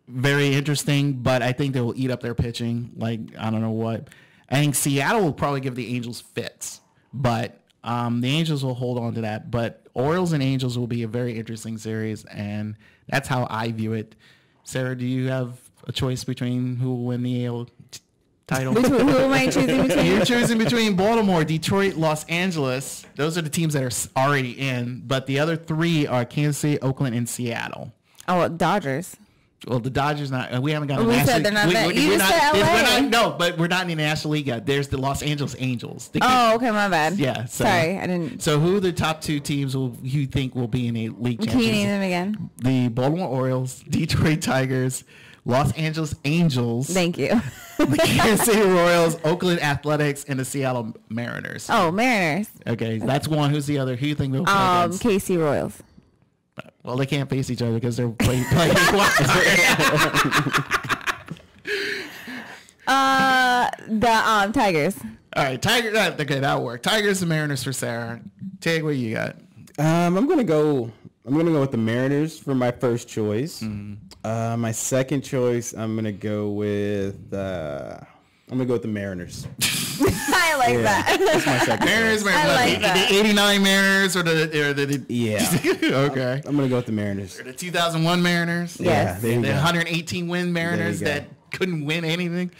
very interesting, but I think they will eat up their pitching. Like I don't know what. I think Seattle will probably give the Angels fits, but the Angels will hold on to that. But Orioles and Angels will be a very interesting series, and that's how I view it. Sarah, do you have a choice between who will win the AL title? Who am I choosing between? You're choosing between Baltimore, Detroit, Los Angeles. Those are the teams that are already in, but the other 3 are Kansas City, Oakland, and Seattle. Oh, Dodgers. Well, the Dodgers not. We haven't got. We said they're not that. You just said LA. No, but we're not in the National League yet. There's the Los Angeles Angels. Okay, my bad. Yeah. Sorry, I didn't. So, who are the top 2 teams you think will be in a league championship? Can you name them again? The Baltimore Orioles, Detroit Tigers, Los Angeles Angels. Thank you. The Kansas City Royals, Oakland Athletics, and the Seattle Mariners. Oh, Mariners. Okay, that's one. Who's the other? Who do you think they'll play against? KC Royals. Well, they can't face each other because they're playing wild the Tigers. All right, Tigers. Okay, that'll work. Tigers and Mariners for Sarah. Tig, what do you got? I'm gonna go with the Mariners for my first choice. Mm-hmm. My second choice, I'm gonna go with the Mariners. I like that. That's my second Mariners. I like that. The 89 Mariners or the yeah. Okay. I'm gonna go with the Mariners. Or the 2001 Mariners. Yes. Yeah, The 118 win Mariners There you that couldn't win anything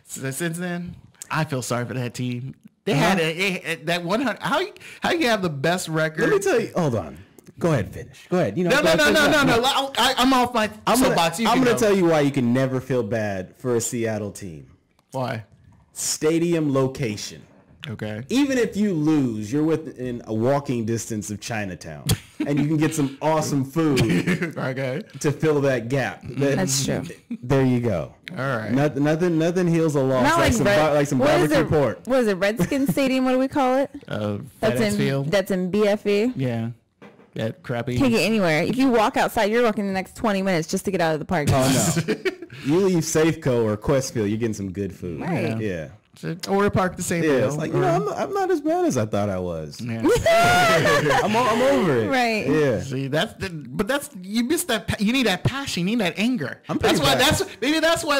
since then. I feel sorry for that team. They had that 100. How you have the best record? Let me tell you. Hold on. Go ahead, finish. Go ahead. No. I'm off my soapbox. I'm going to tell you why you can never feel bad for a Seattle team. Why? Stadium location. Okay. Even if you lose, you're within a walking distance of Chinatown, and you can get some awesome food. Okay. To fill that gap. That's true. There you go. All right. Nothing heals a loss like some barbecue pork. What is it? Redskins Stadium? What do we call it? FedEx Field. That's in BFE. Yeah. That crappy. Can't get anywhere. If you walk outside, you're walking the next 20 minutes just to get out of the park. Oh no. You leave Safeco or Questfield, you're getting some good food. Right. Yeah. Or park the same. Yeah, it's like, I'm not as bad as I thought I was. Yeah. I'm over it. Right. Yeah. See, but you missed that. You need that passion. You need that anger. That's why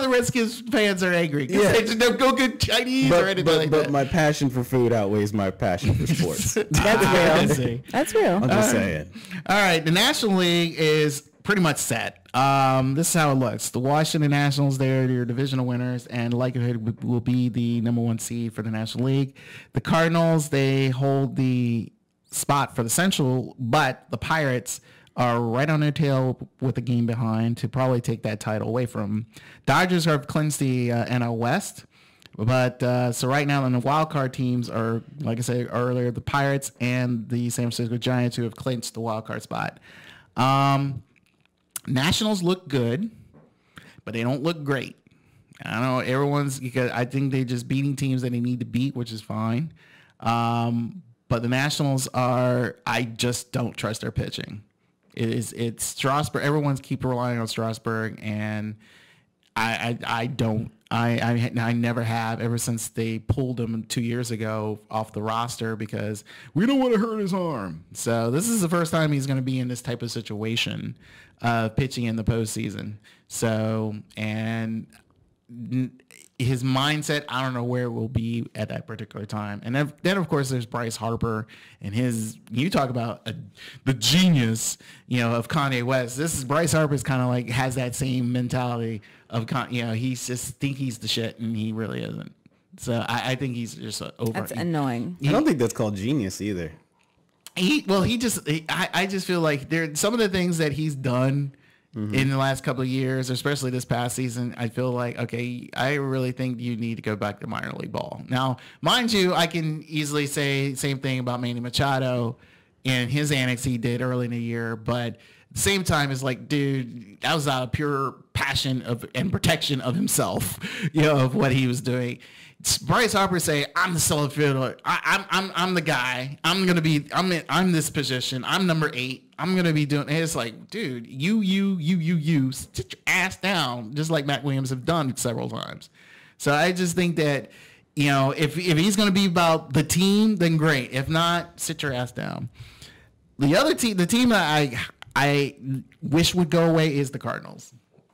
the Redskins fans are angry. Yeah. They just don't go good Chinese or anything like that. But my passion for food outweighs my passion for sports. That's real. That's real. I'm just saying. All right. The National League is pretty much set. This is how it looks. The Washington Nationals, they're your divisional winners and likelihood will be the number 1 seed for the National League. The Cardinals, they hold the spot for the Central, but the Pirates are right on their tail with a game behind to probably take that title away from them. Dodgers have clinched the NL West. But so right now, the wild card teams are, like I said earlier, the Pirates and the San Francisco Giants, who have clinched the wild card spot. Nationals look good, but they don't look great. I don't know. Because I think they're just beating teams that they need to beat, which is fine. But the Nationals I just don't trust their pitching. It's Strasburg. Everyone's keep relying on Strasburg, and I don't. I never have ever since they pulled him 2 years ago off the roster because we don't want to hurt his arm. So this is the first time he's going to be in this type of situation, pitching in the postseason. So, and his mindset, I don't know where it will be at that particular time. And then of course there's Bryce Harper and you talk about the genius, of Kanye West. This is Bryce Harper's kind of like has that same mentality of, he's just think he's the shit and he really isn't. So I think he's just over. That's annoying. I don't think that's called genius either. I just feel like some of the things that he's done in the last couple of years, especially this past season, I feel like, okay, I really think you need to go back to minor league ball. Now, mind you, I can easily say same thing about Manny Machado and his annex he did early in the year, but at the same time, it's like, dude, that was out of pure passion and protection of himself, of what he was doing. Bryce Harper say, I'm the center fielder. I'm the guy. I'm this position. I'm number 8. I'm going to be doing, and it's like, dude, you sit your ass down, just like Matt Williams have done several times. So I just think that, if he's going to be about the team, then great. If not, sit your ass down. The other team, the team that I wish would go away is the Cardinals.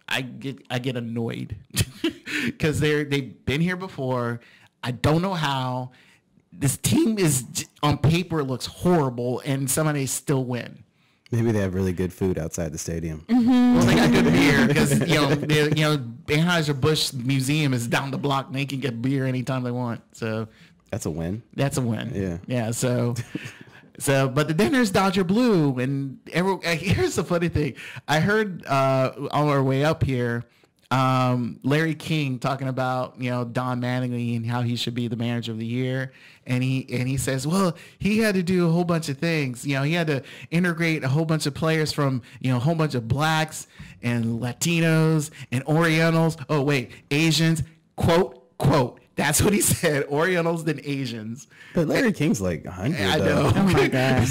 I get annoyed because they've been here before. I don't know how. This team is on paper looks horrible, and somehow they still win. Maybe they have really good food outside the stadium. Mm-hmm. Well, they got good beer because Anheuser-Busch Museum is down the block, and they can get beer anytime they want. So that's a win. That's a win. Yeah. So, but then there's Dodger Blue, and here's the funny thing. I heard on our way up here, Larry King talking about Don Mattingly and how he should be the manager of the year, and he says, well, he had to do a whole bunch of things. He had to integrate a whole bunch of players from a whole bunch of blacks and Latinos and Orientals. Oh wait, Asians. Quote. That's what he said. Orientals than Asians. But Larry King's like 100. I know. Oh my God.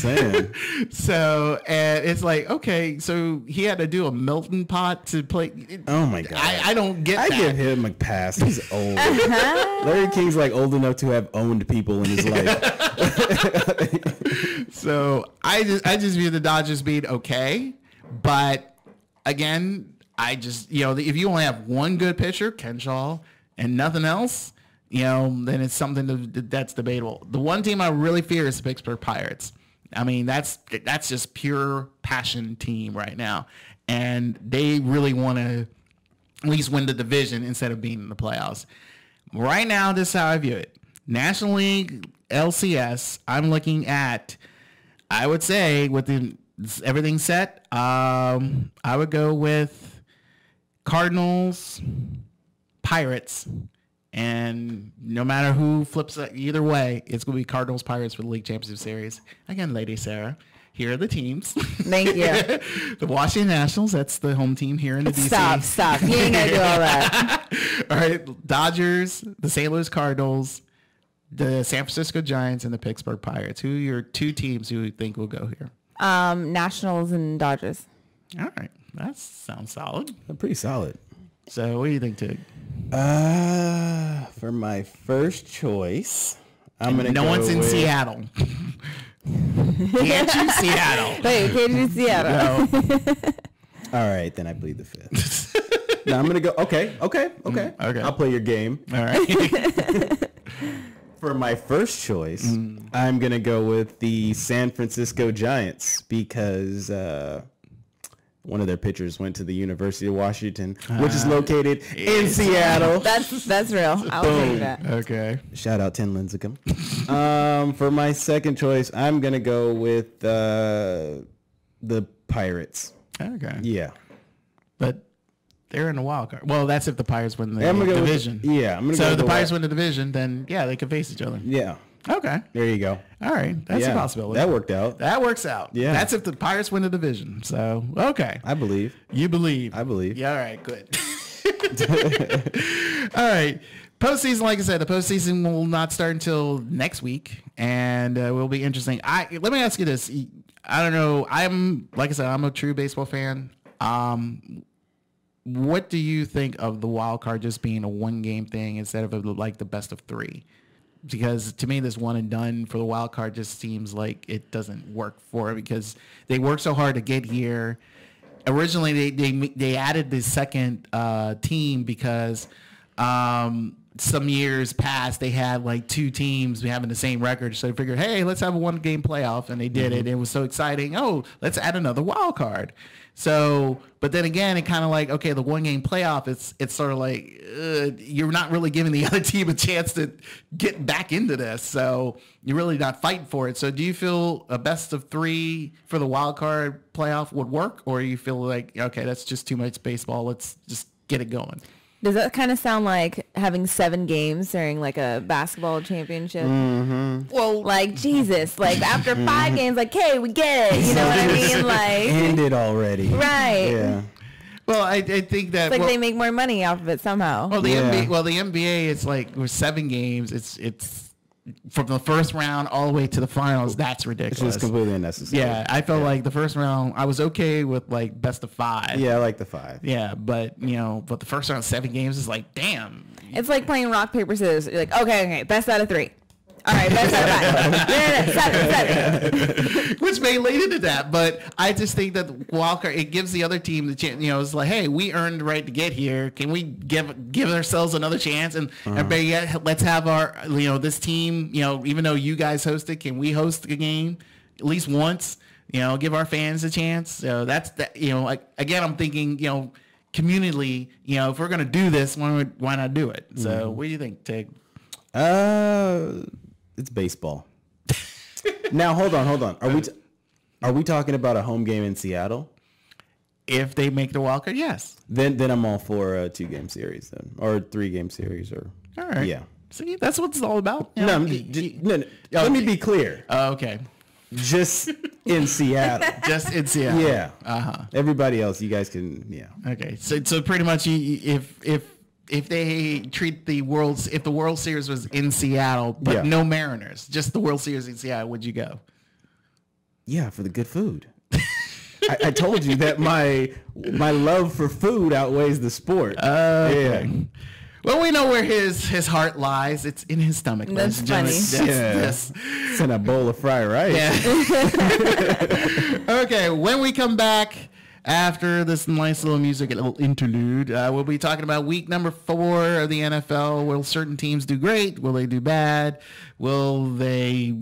So, and it's like, okay, so he had to do a melting pot to play. Oh my God. I don't get that. I give him a pass. He's old. Larry King's like old enough to have owned people in his life. So I just view the Dodgers being okay. But again, if you only have one good pitcher, Kenshaw, and nothing else, then it's something that's debatable. The one team I really fear is the Pittsburgh Pirates. I mean, that's just pure passion team right now. And they really want to at least win the division instead of being in the playoffs. right now, this is how I view it. National League, LCS, I'm looking at, I would say, with everything set, I would go with Cardinals, Pirates, and no matter who flips either way, it's going to be Cardinals, Pirates for the League Championship Series. Again, Lady Sarah, here are the teams. Thank you. The Washington Nationals, that's the home team here in the DC. Stop. You ain't going to do all that. All right, Dodgers, the St. Louis Cardinals, the San Francisco Giants, and the Pittsburgh Pirates. Who are your two teams you think will go here? Nationals and Dodgers. All right. That sounds solid. Pretty solid. So what do you think, Tig? For my first choice, I'm going to go No one's in with... Seattle. Can't you Seattle? Wait, can't you Seattle? No. All right, then I plead the fifth. No, I'm going to go... Okay. Okay. I'll play your game. All right. For my first choice, I'm going to go with the San Francisco Giants because one of their pitchers went to the University of Washington, which is located in Seattle. That's real. I'll take that. Okay. Shout out Tim Lincecum. For my second choice, I'm going to go with the Pirates. Okay. Yeah. But they're in the wild card. Well, that's if the Pirates win the I'm gonna go division. I'm going to So go if the with Pirates win the division, then yeah, they could face each other. Yeah. Okay. There you go. All right. That's a Yeah, possibility. that worked out. That works out. Yeah. That's if the Pirates win the division. So, okay. I believe. You believe. I believe. Yeah, all right, good. All right. Postseason, like I said, the postseason will not start until next week, and will be interesting. Let me ask you this. I don't know. Like I said, I'm a true baseball fan. What do you think of the wild card just being a one-game thing instead of like the best of three? Because to me, this one and done for the wild card just seems like it doesn't work for it because they worked so hard to get here. Originally, they added the second team because some years past they had like two teams having the same record, so they figured, hey, let's have a one-game playoff, and they did it. It was so exciting. Oh, let's add another wild card. So, but then again, it kind of like, okay, the one-game playoff, it's sort of like you're not really giving the other team a chance to get back into this. So you're really not fighting for it. So do you feel a best of three for the wild card playoff would work, or you feel like, okay, that's just too much baseball. Let's just get it going? Does that kind of sound like having 7 games during like a basketball championship? Well, Like, Jesus, like after 5 games, like, hey, we get it. You know what I mean? Like, Ended already. right. Yeah. well, I think that It's like they make more money off of it somehow. Well, the Yeah. NBA, it's like with 7 games. It's from the first round all the way to the finals. That's It's ridiculous. just completely unnecessary. Yeah, I felt like the first round I was okay with like best of 5. Yeah, I like the 5. Yeah, but but the first round 7 games is like, damn. It's like playing rock, paper, scissors. You're like, okay, best out of 3. All right, best out of 5. 7. Which may lead into that, but I just think that Walker, it gives the other team the chance. It's like, hey, we earned the right to get here. Can we give ourselves another chance? And better yet, let's have our this team. Even though you guys hosted, can we host a game at least once? Give our fans a chance. So that's that. Like again, I'm thinking, community. If we're gonna do this, why not do it? So what do you think, Tig? It's baseball. Now hold on. Are we talking about a home game in Seattle? If they make the wild card, yes. Then I'm all for a 2-game series then, or a 3-game series, or All right. yeah. See, that's what it's all about. No, let me be clear. Okay. Just in Seattle. Just in Seattle. Yeah. Uh-huh. Everybody else, you guys can. Yeah. Okay. So pretty much, if they treat if the World Series was in Seattle, but no Mariners, just the World Series in Seattle, would you go? Yeah, for the good food. I told you that my love for food outweighs the sport. Okay. Yeah. Well, we know where his heart lies. It's in his stomach. That's ladies and gentlemen. That's- It's in a bowl of fried rice. Yeah. Okay, when we come back after this nice little music, a little interlude, we'll be talking about week number 4 of the NFL. Will certain teams do great? Will they do bad? Will they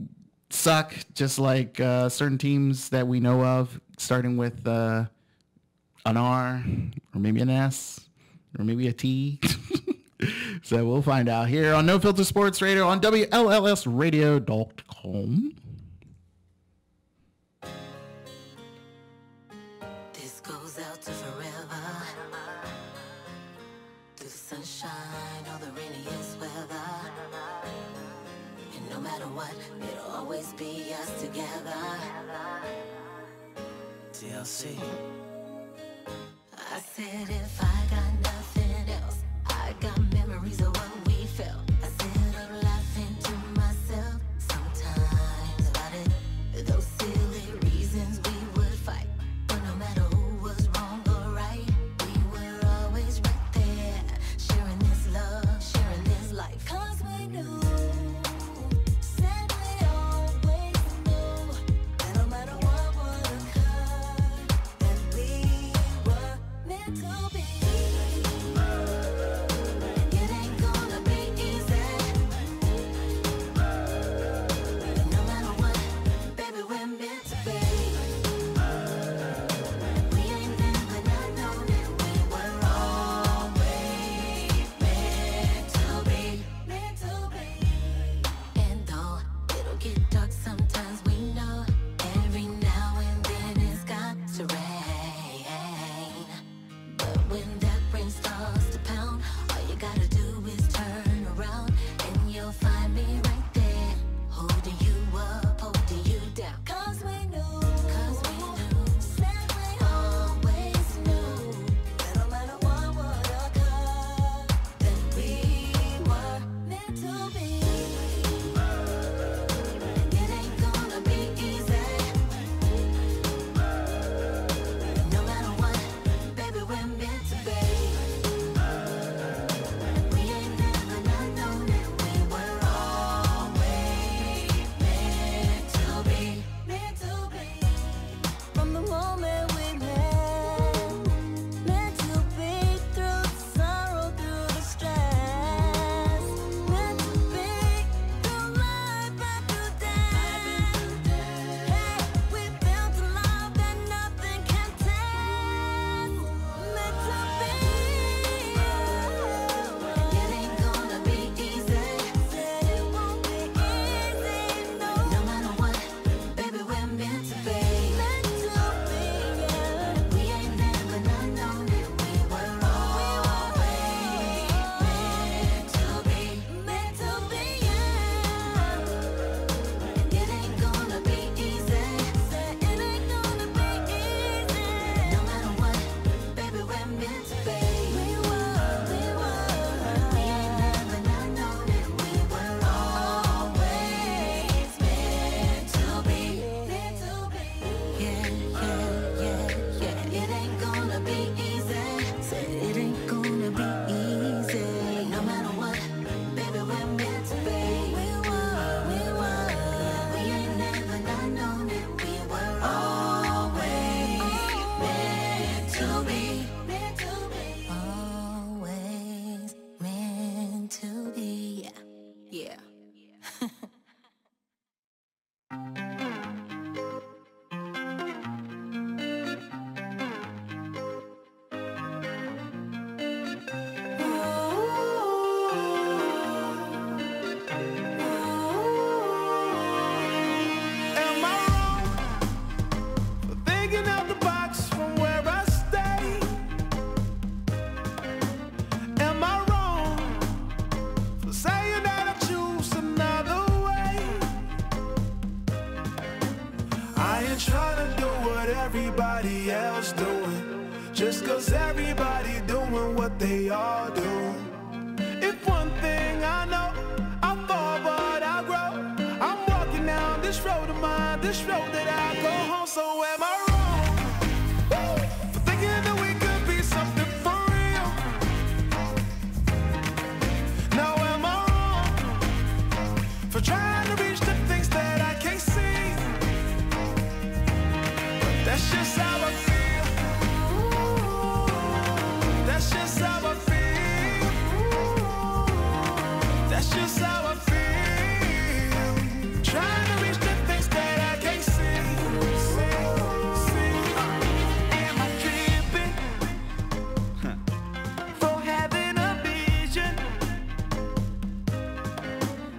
suck just like certain teams that we know of, starting with an R or maybe an S or maybe a T? So we'll find out here on No Filter Sports Radio on WLLSradio.com. This goes out to forever. Through the sunshine or the rainiest weather. And no matter what, it'll always be us together. TLC. I said if I got nothing else, I got memories of what we felt. I sit up laughing to myself sometimes about it. Those silly reasons we would fight, but no matter who was wrong or right, we were always right there, sharing this love, sharing this life. 'Cause we knew, said we always knew, that no matter what would occur, that we were meant to be.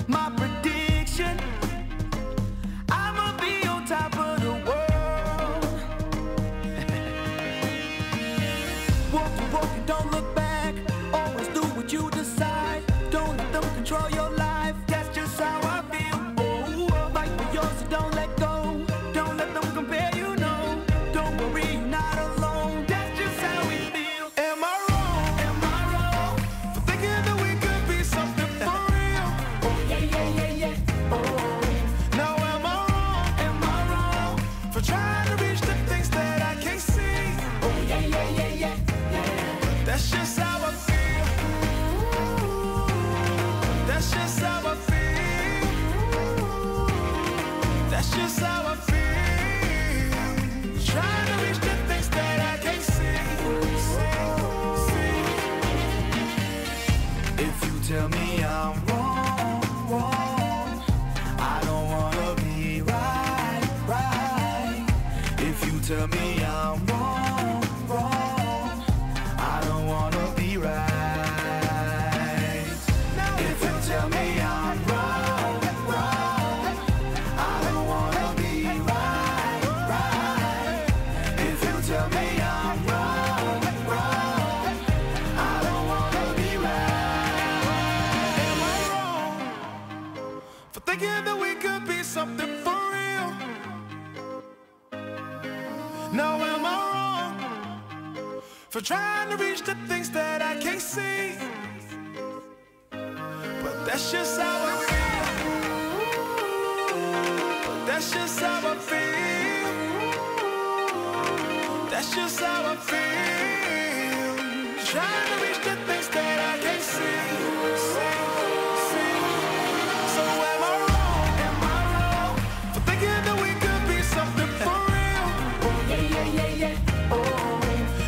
My prediction, I'ma be on top of the world. Walk and walk and don't look back. Always do what you decide. Don't let them control your life. That's just how I feel. Oh, fight for yours, so don't let go. Don't let them compare you, no. Don't worry, you're not alone. That's just how we feel. Am I wrong? Am I wrong for thinking that we could be something for real? Oh yeah, yeah, yeah, yeah. Oh, now am I wrong? Am I wrong for trying to reach the things that I can't see? Oh yeah, yeah, yeah, yeah, yeah. That's just how I feel. That's just how I feel. That's just how I feel. Trying to reach the things that I can't see. If you tell me I'm wrong, I don't wanna be right. If you tell me I'm wrong, I don't wanna be right. If you tell me I'm wrong, I don't wanna be right. If you tell me I'm wrong, I don't wanna be right. Am I wrong for thinking that we could be something for real? Now am I wrong for trying to reach the things that I can't see? But that's just how I feel. But that's just how I feel. That's just how I feel. Trying to reach the things that I can't see. So am I wrong? Am I wrong for thinking that we could be something for real? Oh yeah, yeah, yeah, yeah. Oh,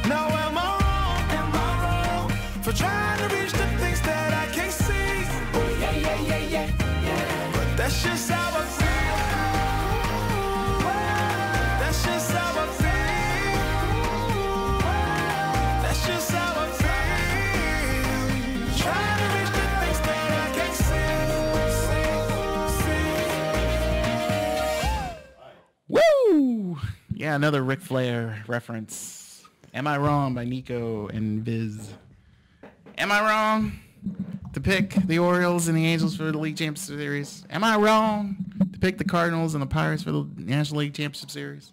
now am I wrong? Am I wrong for trying to reach the things that I can't see? Oh yeah, yeah, yeah, yeah, yeah. But that's just how I feel. That's just how I feel. That's just how I feel. Trying to reach the things that I can't see. Woo! Yeah, another Ric Flair reference. Am I Wrong by Nico and Viz. Am I wrong to pick the Orioles and the Angels for the League Championship Series? Am I wrong to pick the Cardinals and the Pirates for the National League Championship Series?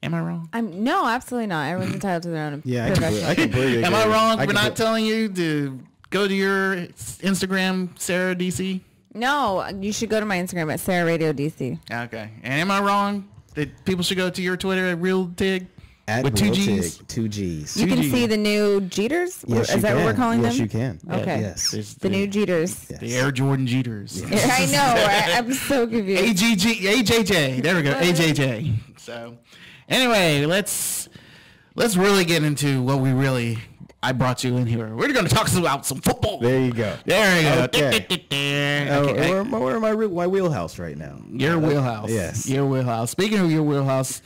Am I wrong? No, absolutely not. Everyone's entitled to their own Yeah, professional. I completely agree. Am I wrong I for not telling you to go to your Instagram, Sarah DC? No, you should go to my Instagram at Sarah Radio DC. Okay. And am I wrong that people should go to your Twitter at Real Tig At with two Real G's? Tig, 2 G's. You can 2G. see the new Jeters? Yes, Is you that what we're can. calling Yes, them? you can. Okay. Yes. There's The new Jeters. Yes. the Air Jordan Jeters. I know, right? I'm so confused. AJJ. There we go. AJJ. So anyway, let's really get into what I brought you in here. We're going to talk about some football. There you go. There you go. Okay. Okay. We're in my wheelhouse right now. Your wheelhouse. Yes. Your wheelhouse. Speaking of your wheelhouse,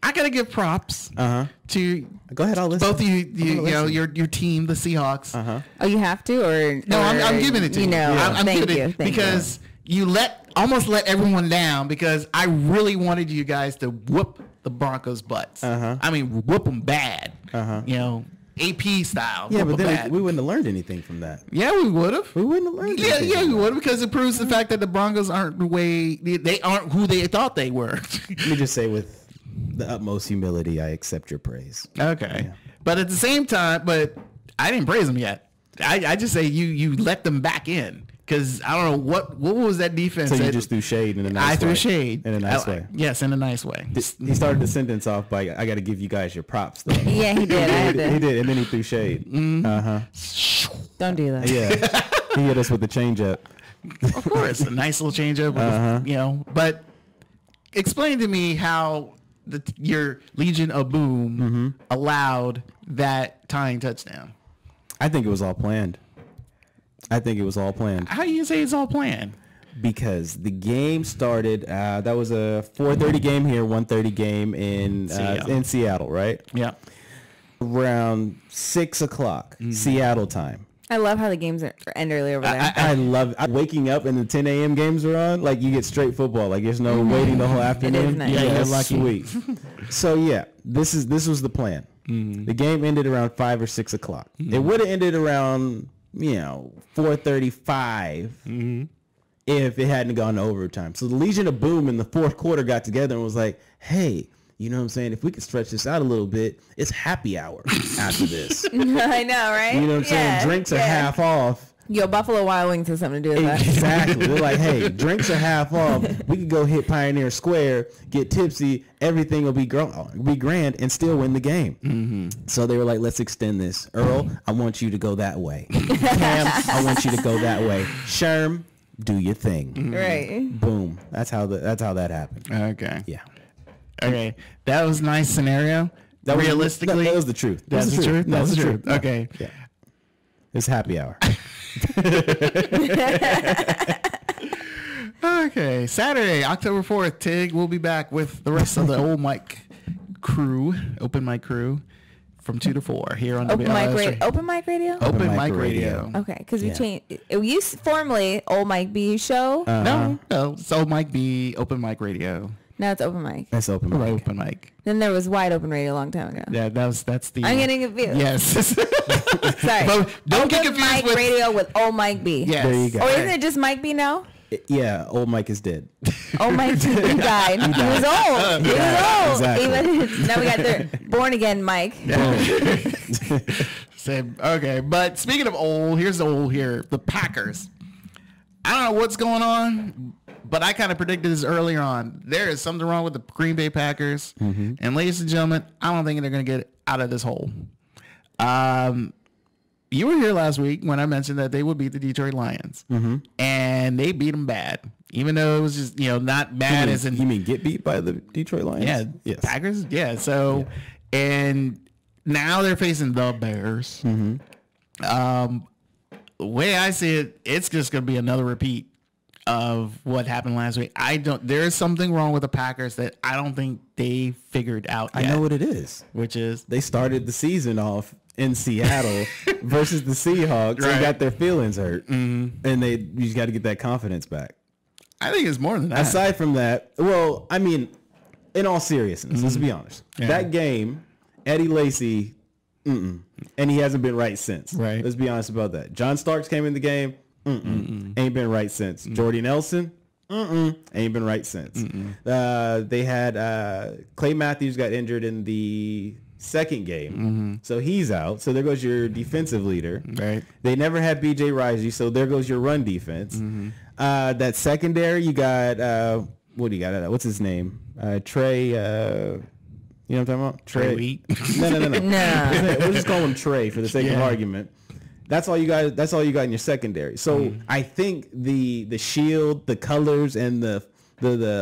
I got to give props to Go ahead, I'll listen. both of you know, your team, the Seahawks. Oh, you have to? Or No, I'm giving it to you. You know, I'm thank giving you. it Thank because you almost let everyone down because I really wanted you guys to whoop the Broncos' butts. I mean, whoop them bad. You know, AP style. Yeah, whoop but 'em then bad. we wouldn't have learned anything from that. Yeah, we would have. We wouldn't have learned Yeah, anything. yeah, we would because it proves the fact that the Broncos aren't they aren't who they thought they were. Let me just say with the utmost humility, I accept your praise. Okay. Yeah. But at the same time, I didn't praise them yet. I just say you let them back in because I don't know what was that defense. So you that- just threw shade in a nice way. I threw shade In a nice way. Yes, in a nice way. He started the sentence off by, I got to give you guys your props, though. Yeah, he did. I had to. He did, and then he threw shade. Don't do that. Yeah. He hit us with the changeup. Of course, a nice little changeup. With you know, but explain to me how your Legion of Boom allowed that tying touchdown. I think it was all planned. How do you say it's all planned? Because the game started, that was a 4:30 game here, 1:30 game in Seattle, right? Yeah. Around 6 o'clock Seattle time. I love how the games end early over there. I love waking up and the 10 a.m. games are on. Like you get straight football. Like there's no waiting the whole afternoon. nice. Yeah, you're that's lucky. Sweet. So yeah, this was the plan. The game ended around 5 or 6 o'clock. It would have ended around 4:35 if it hadn't gone to overtime. So the Legion of Boom in the fourth quarter got together and was like, hey, you know what I'm saying? If we could stretch this out a little bit, it's happy hour after this. I know, right? You know what I'm saying? Drinks are half off. Yo, Buffalo Wild Wings has something to do with that. Exactly. They're like, hey, drinks are half off. We could go hit Pioneer Square, get tipsy. Everything will be grand and still win the game. So they were like, let's extend this. Earl, I want you to go that way. Cam, I want you to go that way. Sherm, do your thing. Right. Boom. That's how that happened. Okay. Yeah. Okay. That was a nice scenario. That was, Realistically, that was the truth. that's the truth. That's the truth. Yeah. Okay. Yeah. It's happy hour. Okay. Saturday, October 4th, Tig will be back with the rest of the old mic crew, open mic crew, from 2 to 4 here on Open mic radio. Open mic radio. Okay, because we changed. It used formerly Old Mike B Show. No, it's old mic B, open mic radio. Now it's open mic. That's open mic. Open mic. Then there was wide open radio a long time ago. Yeah, that's the. I'm getting confused. Yes. Sorry. But don't get Open confused mic with radio with Old Mike B. Yes. There you go. Or isn't it just Mike B now? Yeah, old Mike is dead. Old Mike B died. He was old. He was old. Exactly. Even, now we got the born again Mike. Same. Okay, but speaking of old, here's the old here. The Packers. I don't know what's going on, but I kind of predicted this earlier on. There is something wrong with the Green Bay Packers. And ladies and gentlemen, I don't think they're going to get out of this hole. You were here last week when I mentioned that they would beat the Detroit Lions. And they beat them bad. Even though it was just, not bad as in... You mean get beat by the Detroit Lions? Yeah, Yes. Packers. Yeah, so... And now they're facing the Bears. The way I see it, it's just going to be another repeat of what happened last week. There is something wrong with the Packers that I don't think they figured out yet. I know what it is. Which is? They started the season off in Seattle versus the Seahawks and got their feelings hurt. And you just got to get that confidence back. I think it's more than that. Aside from that, well, I mean, in all seriousness, let's be honest. Yeah. That game, Eddie Lacy, and he hasn't been right since. Right. Let's be honest about that. John Starks came in the game, ain't been right since. Jordy Nelson, ain't been right since. They had Clay Matthews got injured in the second game, so he's out. So there goes your defensive leader. Right. They never had B.J. Risey, so there goes your run defense. That secondary, you got what do you got? What's his name? Trey. You know what I'm talking about? Trey Wheat. No. No. We'll just call him Trey for the sake of argument. That's all you got. That's all you got in your secondary. So I think the shield, the colors, and the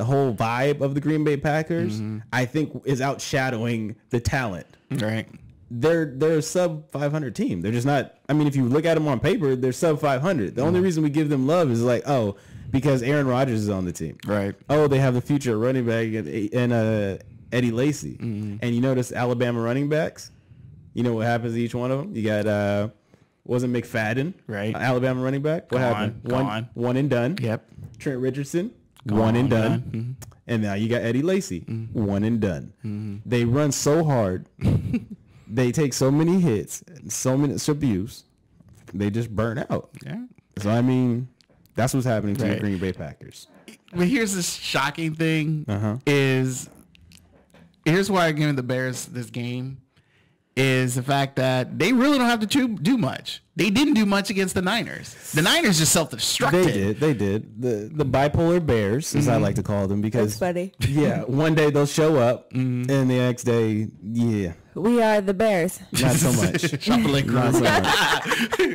whole vibe of the Green Bay Packers, I think, is outshadowing the talent. Right. They're a sub 500 team. They're just not. I mean, if you look at them on paper, they're sub 500. The only reason we give them love is like, oh, because Aaron Rodgers is on the team. Right. Oh, they have the future running back and Eddie Lacy. And you notice Alabama running backs. You know what happens to each one of them? You got wasn't McFadden, Right. Alabama running back. What happened? Gone. One and done. Yep. Trent Richardson, one and done. And now you got Eddie Lacy, one and done. They run so hard. They take so many hits, and so many abuse. They just burn out. Yeah. So I mean, that's what's happening to the Right. Green Bay Packers. But here's the shocking thing is here's why I'm giving the Bears this game is the fact that they really don't have to do much. They didn't do much against the Niners. The Niners just self-destructed. They did. The bipolar Bears, as I like to call them, because That's funny. yeah, one day they'll show up, and the next day, yeah, We are the Bears. not so much. Shuffling Not crew. so much.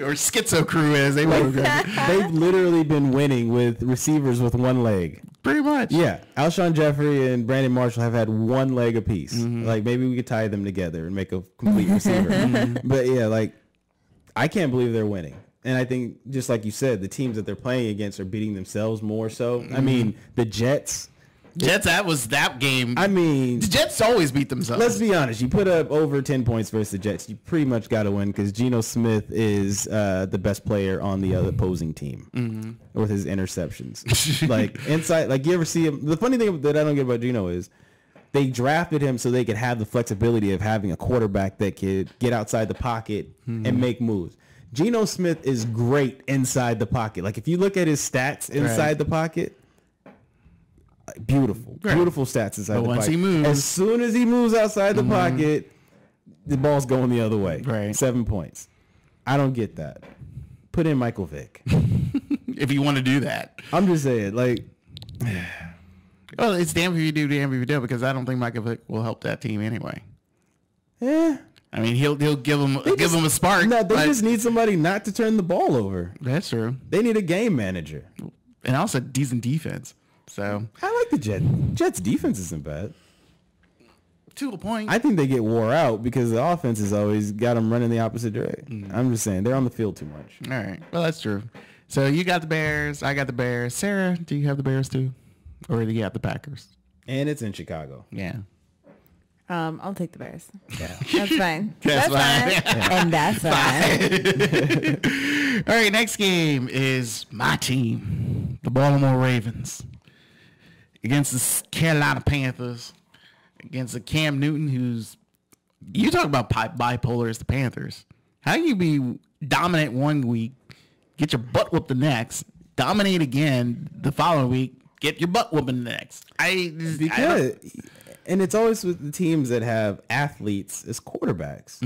Or schizo crew as they were. They've literally been winning with receivers with one leg. Pretty much. Yeah, Alshon Jeffrey and Brandon Marshall have had one leg apiece. Like maybe we could tie them together and make a complete receiver. But yeah, like I can't believe they're winning. And I think just like you said, the teams that they're playing against are beating themselves more so. I mean, the Jets, Jets, that was that game. I mean, the Jets always beat themselves. Let's be honest. You put up over 10 points versus the Jets, you pretty much got to win because Geno Smith is the best player on the other opposing team with his interceptions. Like inside, like you ever see him? The funny thing that I don't get about Geno is they drafted him so they could have the flexibility of having a quarterback that could get outside the pocket and make moves. Geno Smith is great inside the pocket. Like if you look at his stats inside the pocket. Beautiful stats inside the pocket. He moves, as soon as he moves outside the pocket, the ball's going the other way. Right. 7 points. I don't get that. Put in Michael Vick. if you want to do that. I'm just saying, like, well, it's damn if you do, damn if you don't, because I don't think Michael Vick will help that team anyway. yeah. I mean, he'll give them a spark. No, they just need somebody not to turn the ball over. That's true. They need a game manager. And also decent defense. So I like the Jets. Jets defense isn't bad. To a point. I think they get wore out because the offense has always got them running the opposite direction. I'm just saying they're on the field too much. All right. Well, that's true. So you got the Bears. I got the Bears. Sarah, do you have the Bears too? Or do you have the Packers? And it's in Chicago. Yeah. I'll take the Bears. Yeah. That's fine. That's fine. And that's fine. All right, next game is my team, the Baltimore Ravens, against the Carolina Panthers, against the Cam Newton, who's, you talk about bipolar as the Panthers. How can you be dominant one week, get your butt whooped the next, dominate again the following week, get your butt whooped the next? And it's always with the teams that have athletes as quarterbacks.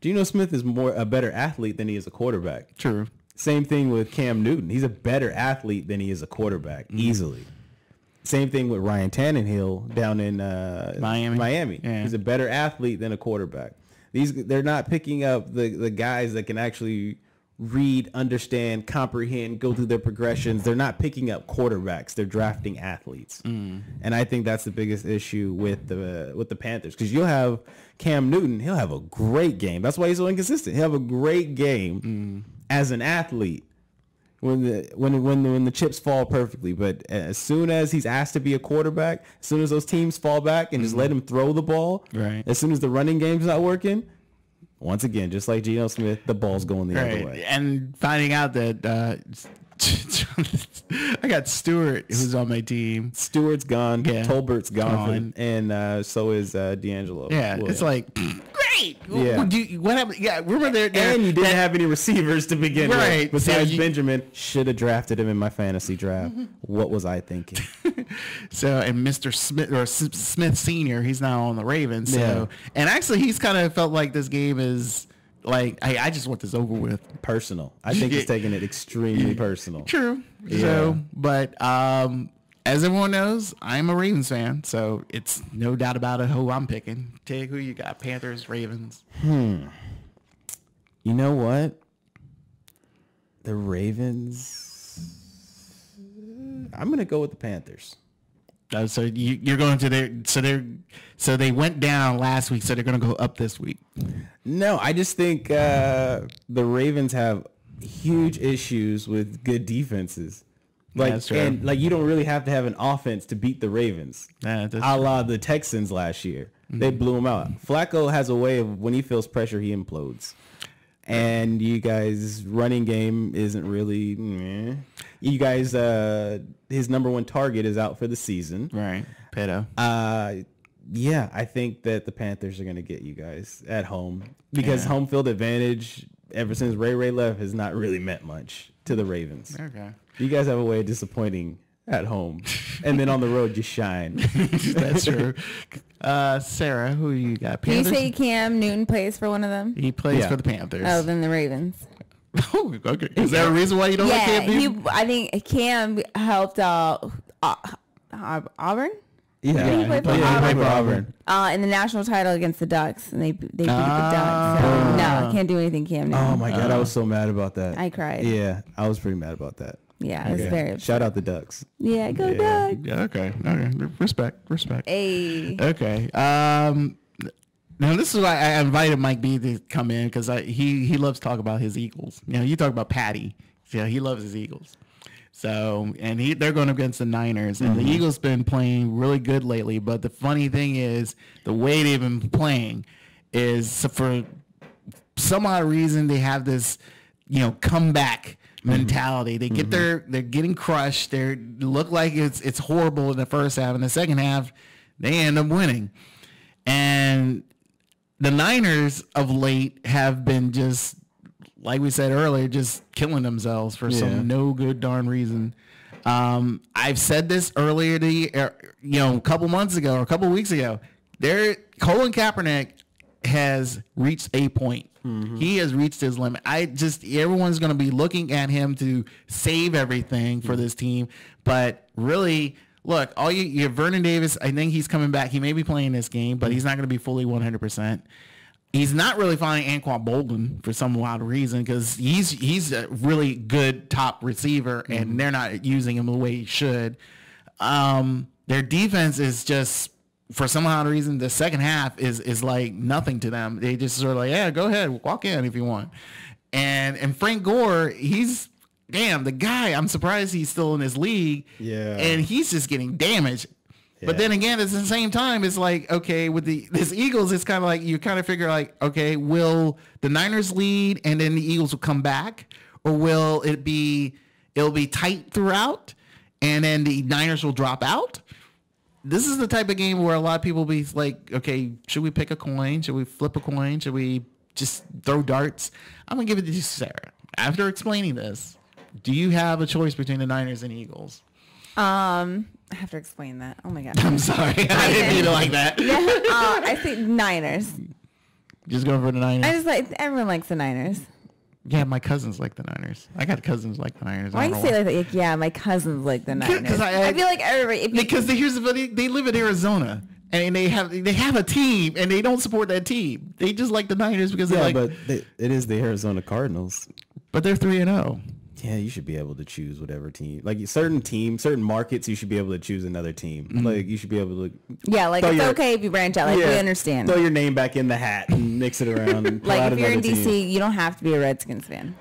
Geno Smith is a better athlete than he is a quarterback. True. Same thing with Cam Newton. He's a better athlete than he is a quarterback, easily. Same thing with Ryan Tannehill down in Miami. Yeah. He's a better athlete than a quarterback. They're not picking up the guys that can actually read, understand, comprehend, go through their progressions. They're not picking up quarterbacks. They're drafting athletes. And I think that's the biggest issue with the Panthers, because you'll have Cam Newton. He'll have a great game. That's why he's so inconsistent. He'll have a great game as an athlete when the chips fall perfectly. But as soon as he's asked to be a quarterback, as soon as those teams fall back and just let him throw the ball, right. As soon as the running game's not working, once again, just like Geno Smith, the ball's going the other way. And finding out that I got Stewart, who's on my team. Stewart's gone. Yeah. Tolbert's gone. And so is D'Angelo. Yeah, Williams. It's like, great. Yeah. What happened? Yeah, remember there and you didn't have any receivers to begin Right. with. Besides So Benjamin, should have drafted him in my fantasy draft. What was I thinking? So, and Mr. Smith, or Smith Sr., he's now on the Ravens. So, Yeah. and actually, he's kind of felt like this game is like, hey, I just want this over with. Personal. I think he's taking it extremely personal. True. Yeah. So, but as everyone knows, I'm a Ravens fan, so it's no doubt about it who I'm picking. Take who you got: Panthers, Ravens. You know what? The Ravens. I'm gonna go with the Panthers. So you're going to their. So they went down last week, so they're going to go up this week. No, I just think the Ravens have huge issues with good defenses. Like, That's true. and like you don't really have to have an offense to beat the Ravens. Yeah, that's A la the Texans last year. They blew them out. Flacco has a way of, when he feels pressure, he implodes. And you guys' running game isn't really. You guys, his number one target is out for the season. right. Pedo. Yeah, I think that the Panthers are going to get you guys at home because home field advantage ever since Ray left has not really meant much to the Ravens. Okay. You guys have a way of disappointing at home, and then on the road you shine. That's true. Sarah, who you got? Do you Panthers? say Cam Newton plays for one of them? He plays Yeah. for the Panthers. Oh, then the Ravens. Oh, okay. Is there a reason why you don't like Yeah, Cam Newton? I think Cam helped out Auburn. Yeah, he played for Auburn. In the national title against the Ducks, and they beat the Ducks. So, no, can't do anything, Cam Newton. Oh my God, I was so mad about that. I cried. Yeah, I was pretty mad about that. Yeah, it was very upset. Shout out the Ducks. Yeah, go Ducks. Yeah, okay. Respect. Hey. Okay. Now this is why I invited Mike B to come in, because he loves to talk about his Eagles. You know, you talk about Patty. Yeah, he loves his Eagles. So, and they're going up against the Niners, and the Eagles been playing really good lately. But the funny thing is, the way they've been playing is for some odd reason they have this, comeback mentality. They get they're getting crushed. They look like it's horrible in the first half. In the second half, they end up winning. And the Niners of late have been just, like we said earlier, just killing themselves for some no good darn reason. I've said this earlier, a couple months ago or a couple weeks ago. Colin Kaepernick has reached a point. He has reached his limit. Everyone's going to be looking at him to save everything for this team. But really, look, you Vernon Davis, I think he's coming back. He may be playing this game, but he's not going to be fully 100%. He's not really finding Anquan Bolden for some odd reason because he's a really good top receiver, and they're not using him the way he should. Their defense is just, for some odd reason, the second half is like nothing to them. They just sort of like, yeah, go ahead, walk in if you want. And Frank Gore, the guy, I'm surprised he's still in this league. Yeah. And he's just getting damaged. Yeah. But then again, at the same time, it's like, okay, with this Eagles, it's kind of like, you kind of figure like, okay, will the Niners lead and then the Eagles will come back? Or will it'll be tight throughout and then the Niners will drop out? This is the type of game where a lot of people be like, okay, should we pick a coin? Should we flip a coin? Should we just throw darts? I'm going to give it to Sarah. After explaining this, do you have a choice between the Niners and Eagles? I have to explain that. Oh my God. I'm sorry. I didn't mean it like that. Yeah. I think Niners. Just going for the Niners? I just like, everyone likes the Niners. Yeah, my cousins like the Niners. I got cousins like the Niners. Why do you say like, yeah, my cousins like the Niners? I feel like everybody. Because here's the funny, they live in Arizona. And they have a team, and they don't support that team. They just like the Niners because they're like. But it is the Arizona Cardinals. But they're 3-0. Yeah, you should be able to choose whatever team. Like certain markets, you should be able to choose another team. Like you should be able to. Yeah, like it's okay if you branch out. Like we understand. Throw your name back in the hat and mix it around. And like if you're in DC, you don't have to be a Redskins fan.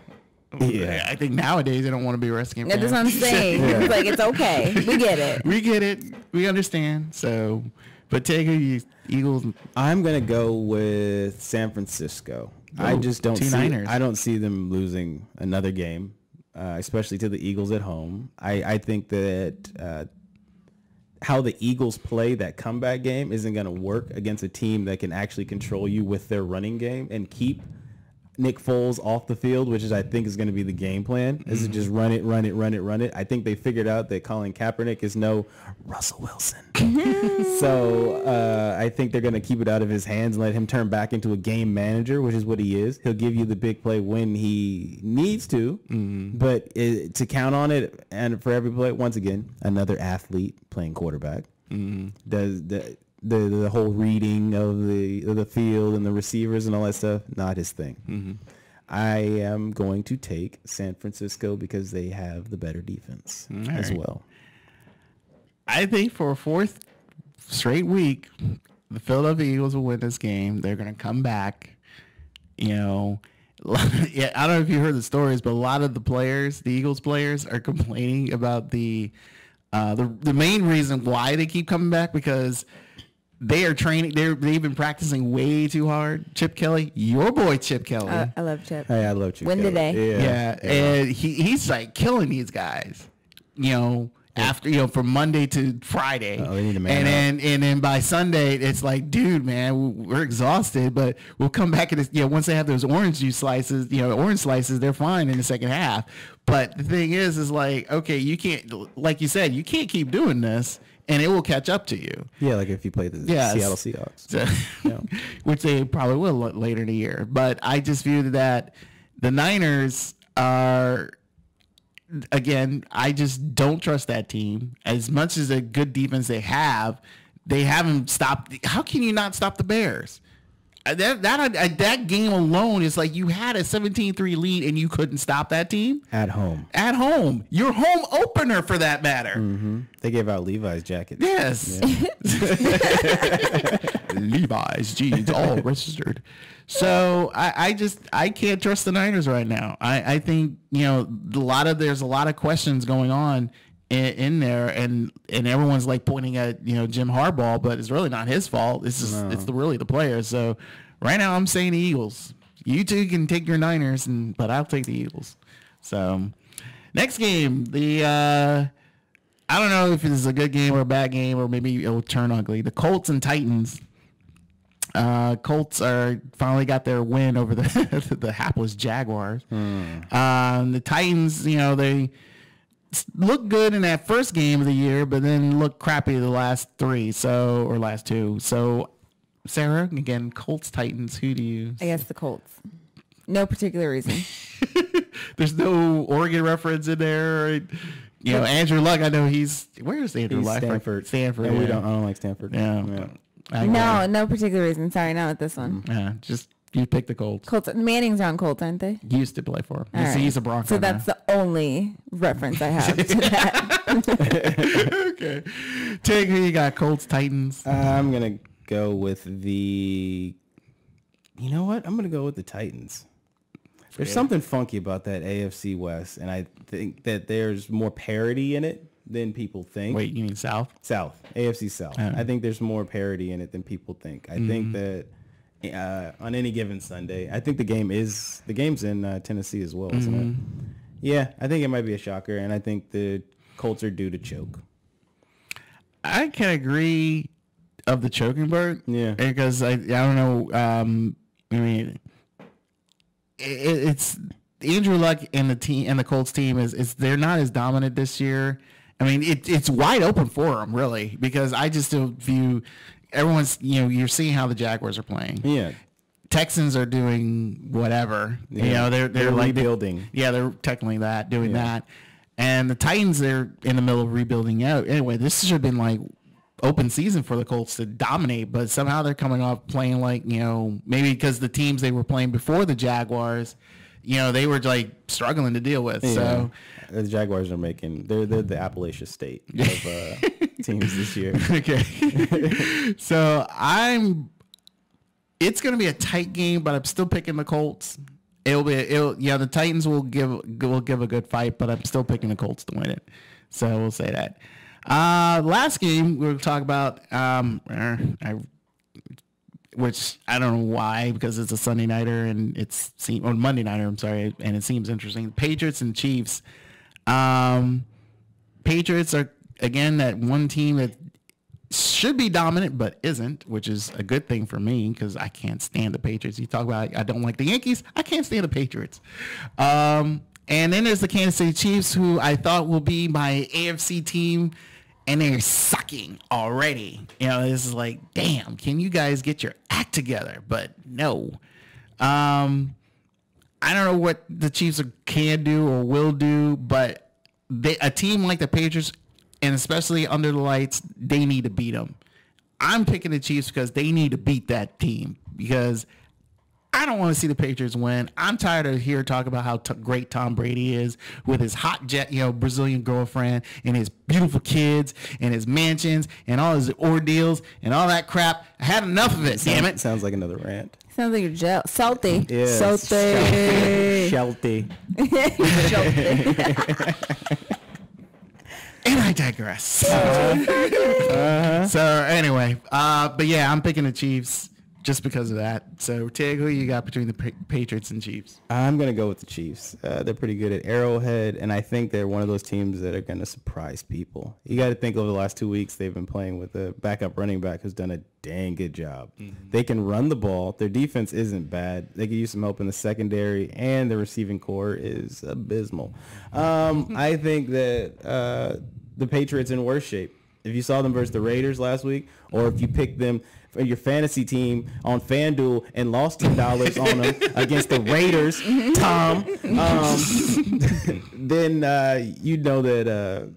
Yeah, I think nowadays they don't want to be a Redskins fan. That's what I'm saying. It's like it's okay. We get it. We get it. We understand. So, but take you Eagles. I'm gonna go with San Francisco. I just don't see. Niners. I don't see them losing another game. Especially to the Eagles at home. I think that how the Eagles play that comeback game isn't going to work against a team that can actually control you with their running game and keep Nick Foles off the field, which I think is going to be the game plan, is to just run it. I think they figured out that Colin Kaepernick is no Russell Wilson. So I think they're going to keep it out of his hands and let him turn back into a game manager, which is what he is. He'll give you the big play when he needs to, but to count on it and for every play, once again, another athlete playing quarterback does the whole reading of the field and the receivers and all that stuff, not his thing. I am going to take San Francisco because they have the better defense as well. I think for a fourth straight week, the Philadelphia Eagles will win this game. They're going to come back. I don't know if you heard the stories, but a lot of the Eagles players are complaining about the main reason why they keep coming back because they are training. They've been practicing way too hard. Chip Kelly, your boy Chip Kelly. I love Chip. Hey, I love Chip Win Kelly. the day. Yeah. And he's like killing these guys. After from Monday to Friday, they need a man and then by Sunday it's like, dude, man, we're exhausted, but we'll come back and once they have those orange slices, they're fine in the second half. But the thing is like, okay, you can't, like you said, you can't keep doing this, and it will catch up to you. Yeah, like if you play the Seattle Seahawks, so, which they probably will later in the year. But I just view that the Niners are. Again, I just don't trust that team. As much as a good defense they haven't stopped. How can you not stop the Bears? That game alone is like you had a 17-3 lead and you couldn't stop that team At home. at home. Your home opener, for that matter. Mm-hmm. They gave out Levi's jackets. Yes. Levi's jeans all registered. So I can't trust the Niners right now. I think, there's a lot of questions going on in there, and everyone's like pointing at Jim Harbaugh, but it's really not his fault. It's really the players. So right now I'm saying the Eagles. You two can take your Niners, but I'll take the Eagles. So next game, I don't know if it's a good game or a bad game, or maybe it'll turn ugly. The Colts and Titans. Colts finally got their win over the hapless Jaguars. The Titans, they looked good in that first game of the year, but then looked crappy the last three, or last two. So, Sarah, again, Colts, Titans, who do you? I guess the Colts. No particular reason. There's no Oregon reference in there. Andrew Luck, I know where's Andrew Luck? Stanford. Stanford. And yeah. I don't like Stanford. Yeah. No particular reason. Sorry, not with this one. Yeah, just you pick the Colts. Colts. Manning's on Colts, aren't they? He used to play for him. All right. He's a Bronco. So that's the only reference I have to that. Okay. Take who you got, Colts, Titans. I'm going to go with the... You know what? I'm going to go with the Titans. There's something funky about that AFC West, and I think that there's more parity in it than people think. Wait, you mean South? South. AFC South. I think there's more parity in it than people think. I think that on any given Sunday, I think the game's in Tennessee as well, isn't it? Yeah, I think it might be a shocker, and I think the Colts are due to choke. I can agree of the choking part. Yeah. Because I don't know. It's Andrew Luck and the team and the Colts team is they're not as dominant this year. I mean, it's wide open for them, really, because I just don't view everyone's, you're seeing how the Jaguars are playing. Yeah. Texans are doing whatever. Yeah. They're like rebuilding. They're technically doing that. And the Titans, they're in the middle of rebuilding out. Anyway, this should have been like open season for the Colts to dominate, but somehow they're coming off playing like, maybe because the teams they were playing before the Jaguars, they were like struggling to deal with. Yeah. So the Jaguars are they're the Appalachia State of teams this year. Okay. So it's going to be a tight game, but I'm still picking the Colts. The Titans will give a good fight, but I'm still picking the Colts to win it. So we'll say that. Last game we'll talk about, which I don't know why, because it's a Sunday nighter and Monday nighter. I'm sorry, and it seems interesting. Patriots and Chiefs. Patriots are again that one team that should be dominant but isn't, which is a good thing for me because I can't stand the Patriots. You talk about I don't like the Yankees. I can't stand the Patriots. And then there's the Kansas City Chiefs, who I thought will be my AFC team, and they're sucking already. This is like, damn, can you guys get your act together? But no. I don't know what the Chiefs can do or will do, but a team like the Patriots, and especially under the lights, they need to beat them. I'm picking the Chiefs because they need to beat that team, because I don't want to see the Patriots win. I'm tired of hearing talk about how great Tom Brady is with his hot jet, Brazilian girlfriend and his beautiful kids and his mansions and all his ordeals and all that crap. I had enough of it, damn it. Sounds like another rant. Sounds like you're salty. Yeah. Salty. Shelty. And I digress. So anyway, but yeah, I'm picking the Chiefs just because of that. So, Tig, who you got between the Patriots and Chiefs? I'm going to go with the Chiefs. They're pretty good at Arrowhead, and I think they're one of those teams that are going to surprise people. You got to think over the last 2 weeks, they've been playing with a backup running back who's done a dang good job. Mm-hmm. They can run the ball. Their defense isn't bad. They could use some help in the secondary, and the receiving core is abysmal. I think that the Patriots in worse shape. If you saw them versus the Raiders last week, or if you picked them for your fantasy team on FanDuel and lost $10 on them against the Raiders, Tom, then you know that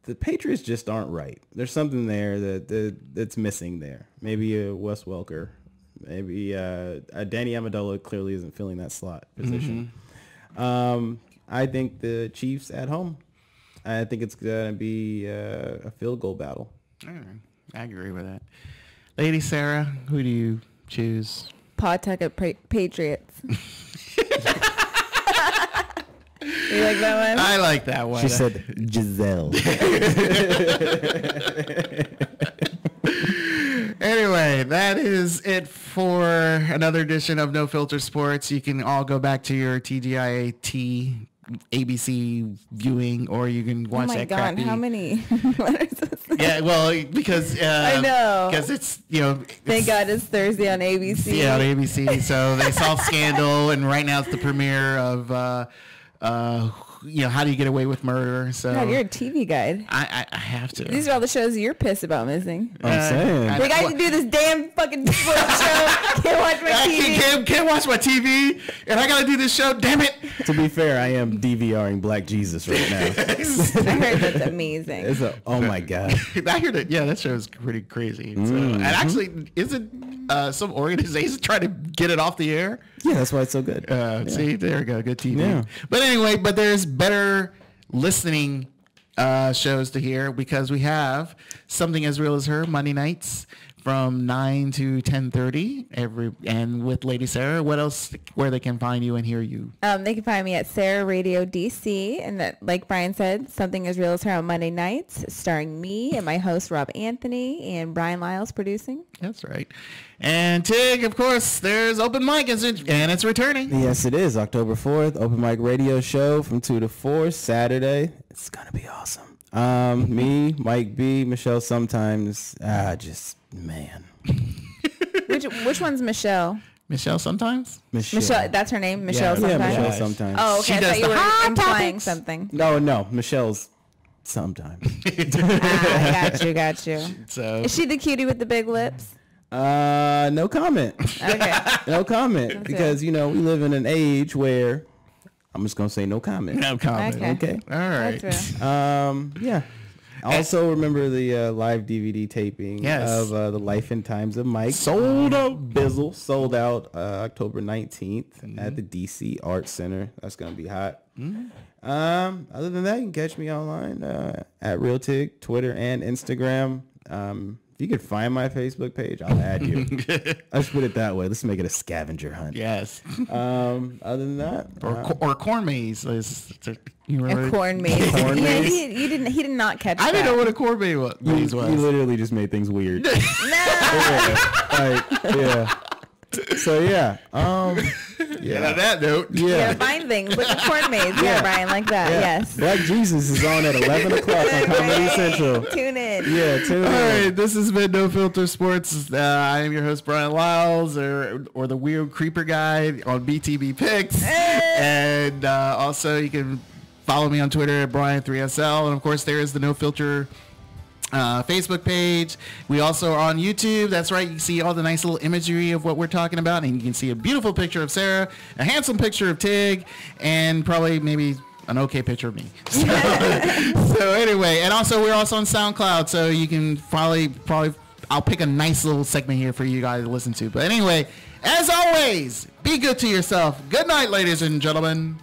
the Patriots just aren't right. There's something there that's missing there. Maybe a Wes Welker Maybe Danny Amendola clearly isn't filling that slot position. I think the Chiefs at home. I think it's going to be a field goal battle. All right. I agree with that. Lady Sarah, who do you choose? Pawtucket Patriots. You like that one? I like that one. She said Giselle. Anyway, that is it for another edition of No Filter Sports. You can all go back to your TGIAT ABC viewing, or you can watch that crappy. How many letters is that? Yeah, well, because I know. Because it's Thank God it's Thursday on ABC. Yeah, on ABC. So they solved Scandal, and right now it's the premiere of How Do You Get Away with Murder. So God, you're a TV guide. I have to. These are all the shows you're pissed about missing. I'm saying. We got to do this damn fucking sports show. Can't watch my TV. Can't watch my TV, and I got to do this show. Damn it! To be fair, I am DVRing Black Jesus right now. I heard that's amazing. Oh my God. I heard that. Yeah, that show is pretty crazy. So, and actually, isn't some organization trying to get it off the air? Yeah, that's why it's so good. See, there we go. Good TV. Yeah. But anyway, there's better listening shows to hear, because we have Something As Real As Her Monday nights from 9 to 10:30 and with Lady Sarah. What else, where they can find you and hear you? They can find me at Sarah Radio DC, and that, like Brian said, Something As Real As Her on Monday nights, starring me and my host Rob Anthony and Brian Lyles producing. That's right. And Tig, of course, there's Open Mic, and it's returning. Yes, it is. October 4th, Open Mic Radio Show from 2 to 4, Saturday. It's going to be awesome. Me, Mike B, Michelle sometimes. Man. Which one's Michelle? Michelle sometimes? Michelle, that's her name? Michelle sometimes? Yeah, Michelle sometimes. Oh, okay. She I does thought you the were hot implying topics. something. No, Michelle's sometimes. Got you. So Is she the cutie with the big lips? No comment. Okay. No comment. Because, we live in an age where I'm just going to say no comment. no comment. Okay. All right. That's real. Yeah. Also, remember the live DVD taping Yes. of The Life and Times of Mike. Sold out. Bizzle sold out October 19th at the DC Art Center. That's going to be hot. Other than that, you can catch me online at RealTig, Twitter, and Instagram. If you could find my Facebook page, I'll add you. Let's put it that way. Let's make it a scavenger hunt. Yes. Other than that, Or corn maze. You A remember? corn maze. Corn Yeah, maze? he did not catch I that. didn't know what a corn maze was. you literally just made things weird. No. Yeah. So yeah. And on that note, Yeah, find things. Look at corn maze. Yeah, Brian, like that. Yeah. Yes. Black Jesus is on at 11 o'clock on Comedy Central. Tune in. Yeah, tune all in. right, this has been No Filter Sports. I am your host, Brian Lyles, or the Weird Creeper Guy on BTB Picks. And also, you can follow me on Twitter at Brian3SL. And, of course, there is the No Filter Facebook page. We also are on YouTube. That's right. You can see all the nice little imagery of what we're talking about. And you can see a beautiful picture of Sarah, a handsome picture of Tig, and probably maybe an okay picture of me. So anyway, and also we're also on SoundCloud, so you can probably I'll pick a nice little segment here for you guys to listen to. But anyway, as always, be good to yourself. Good night, ladies and gentlemen.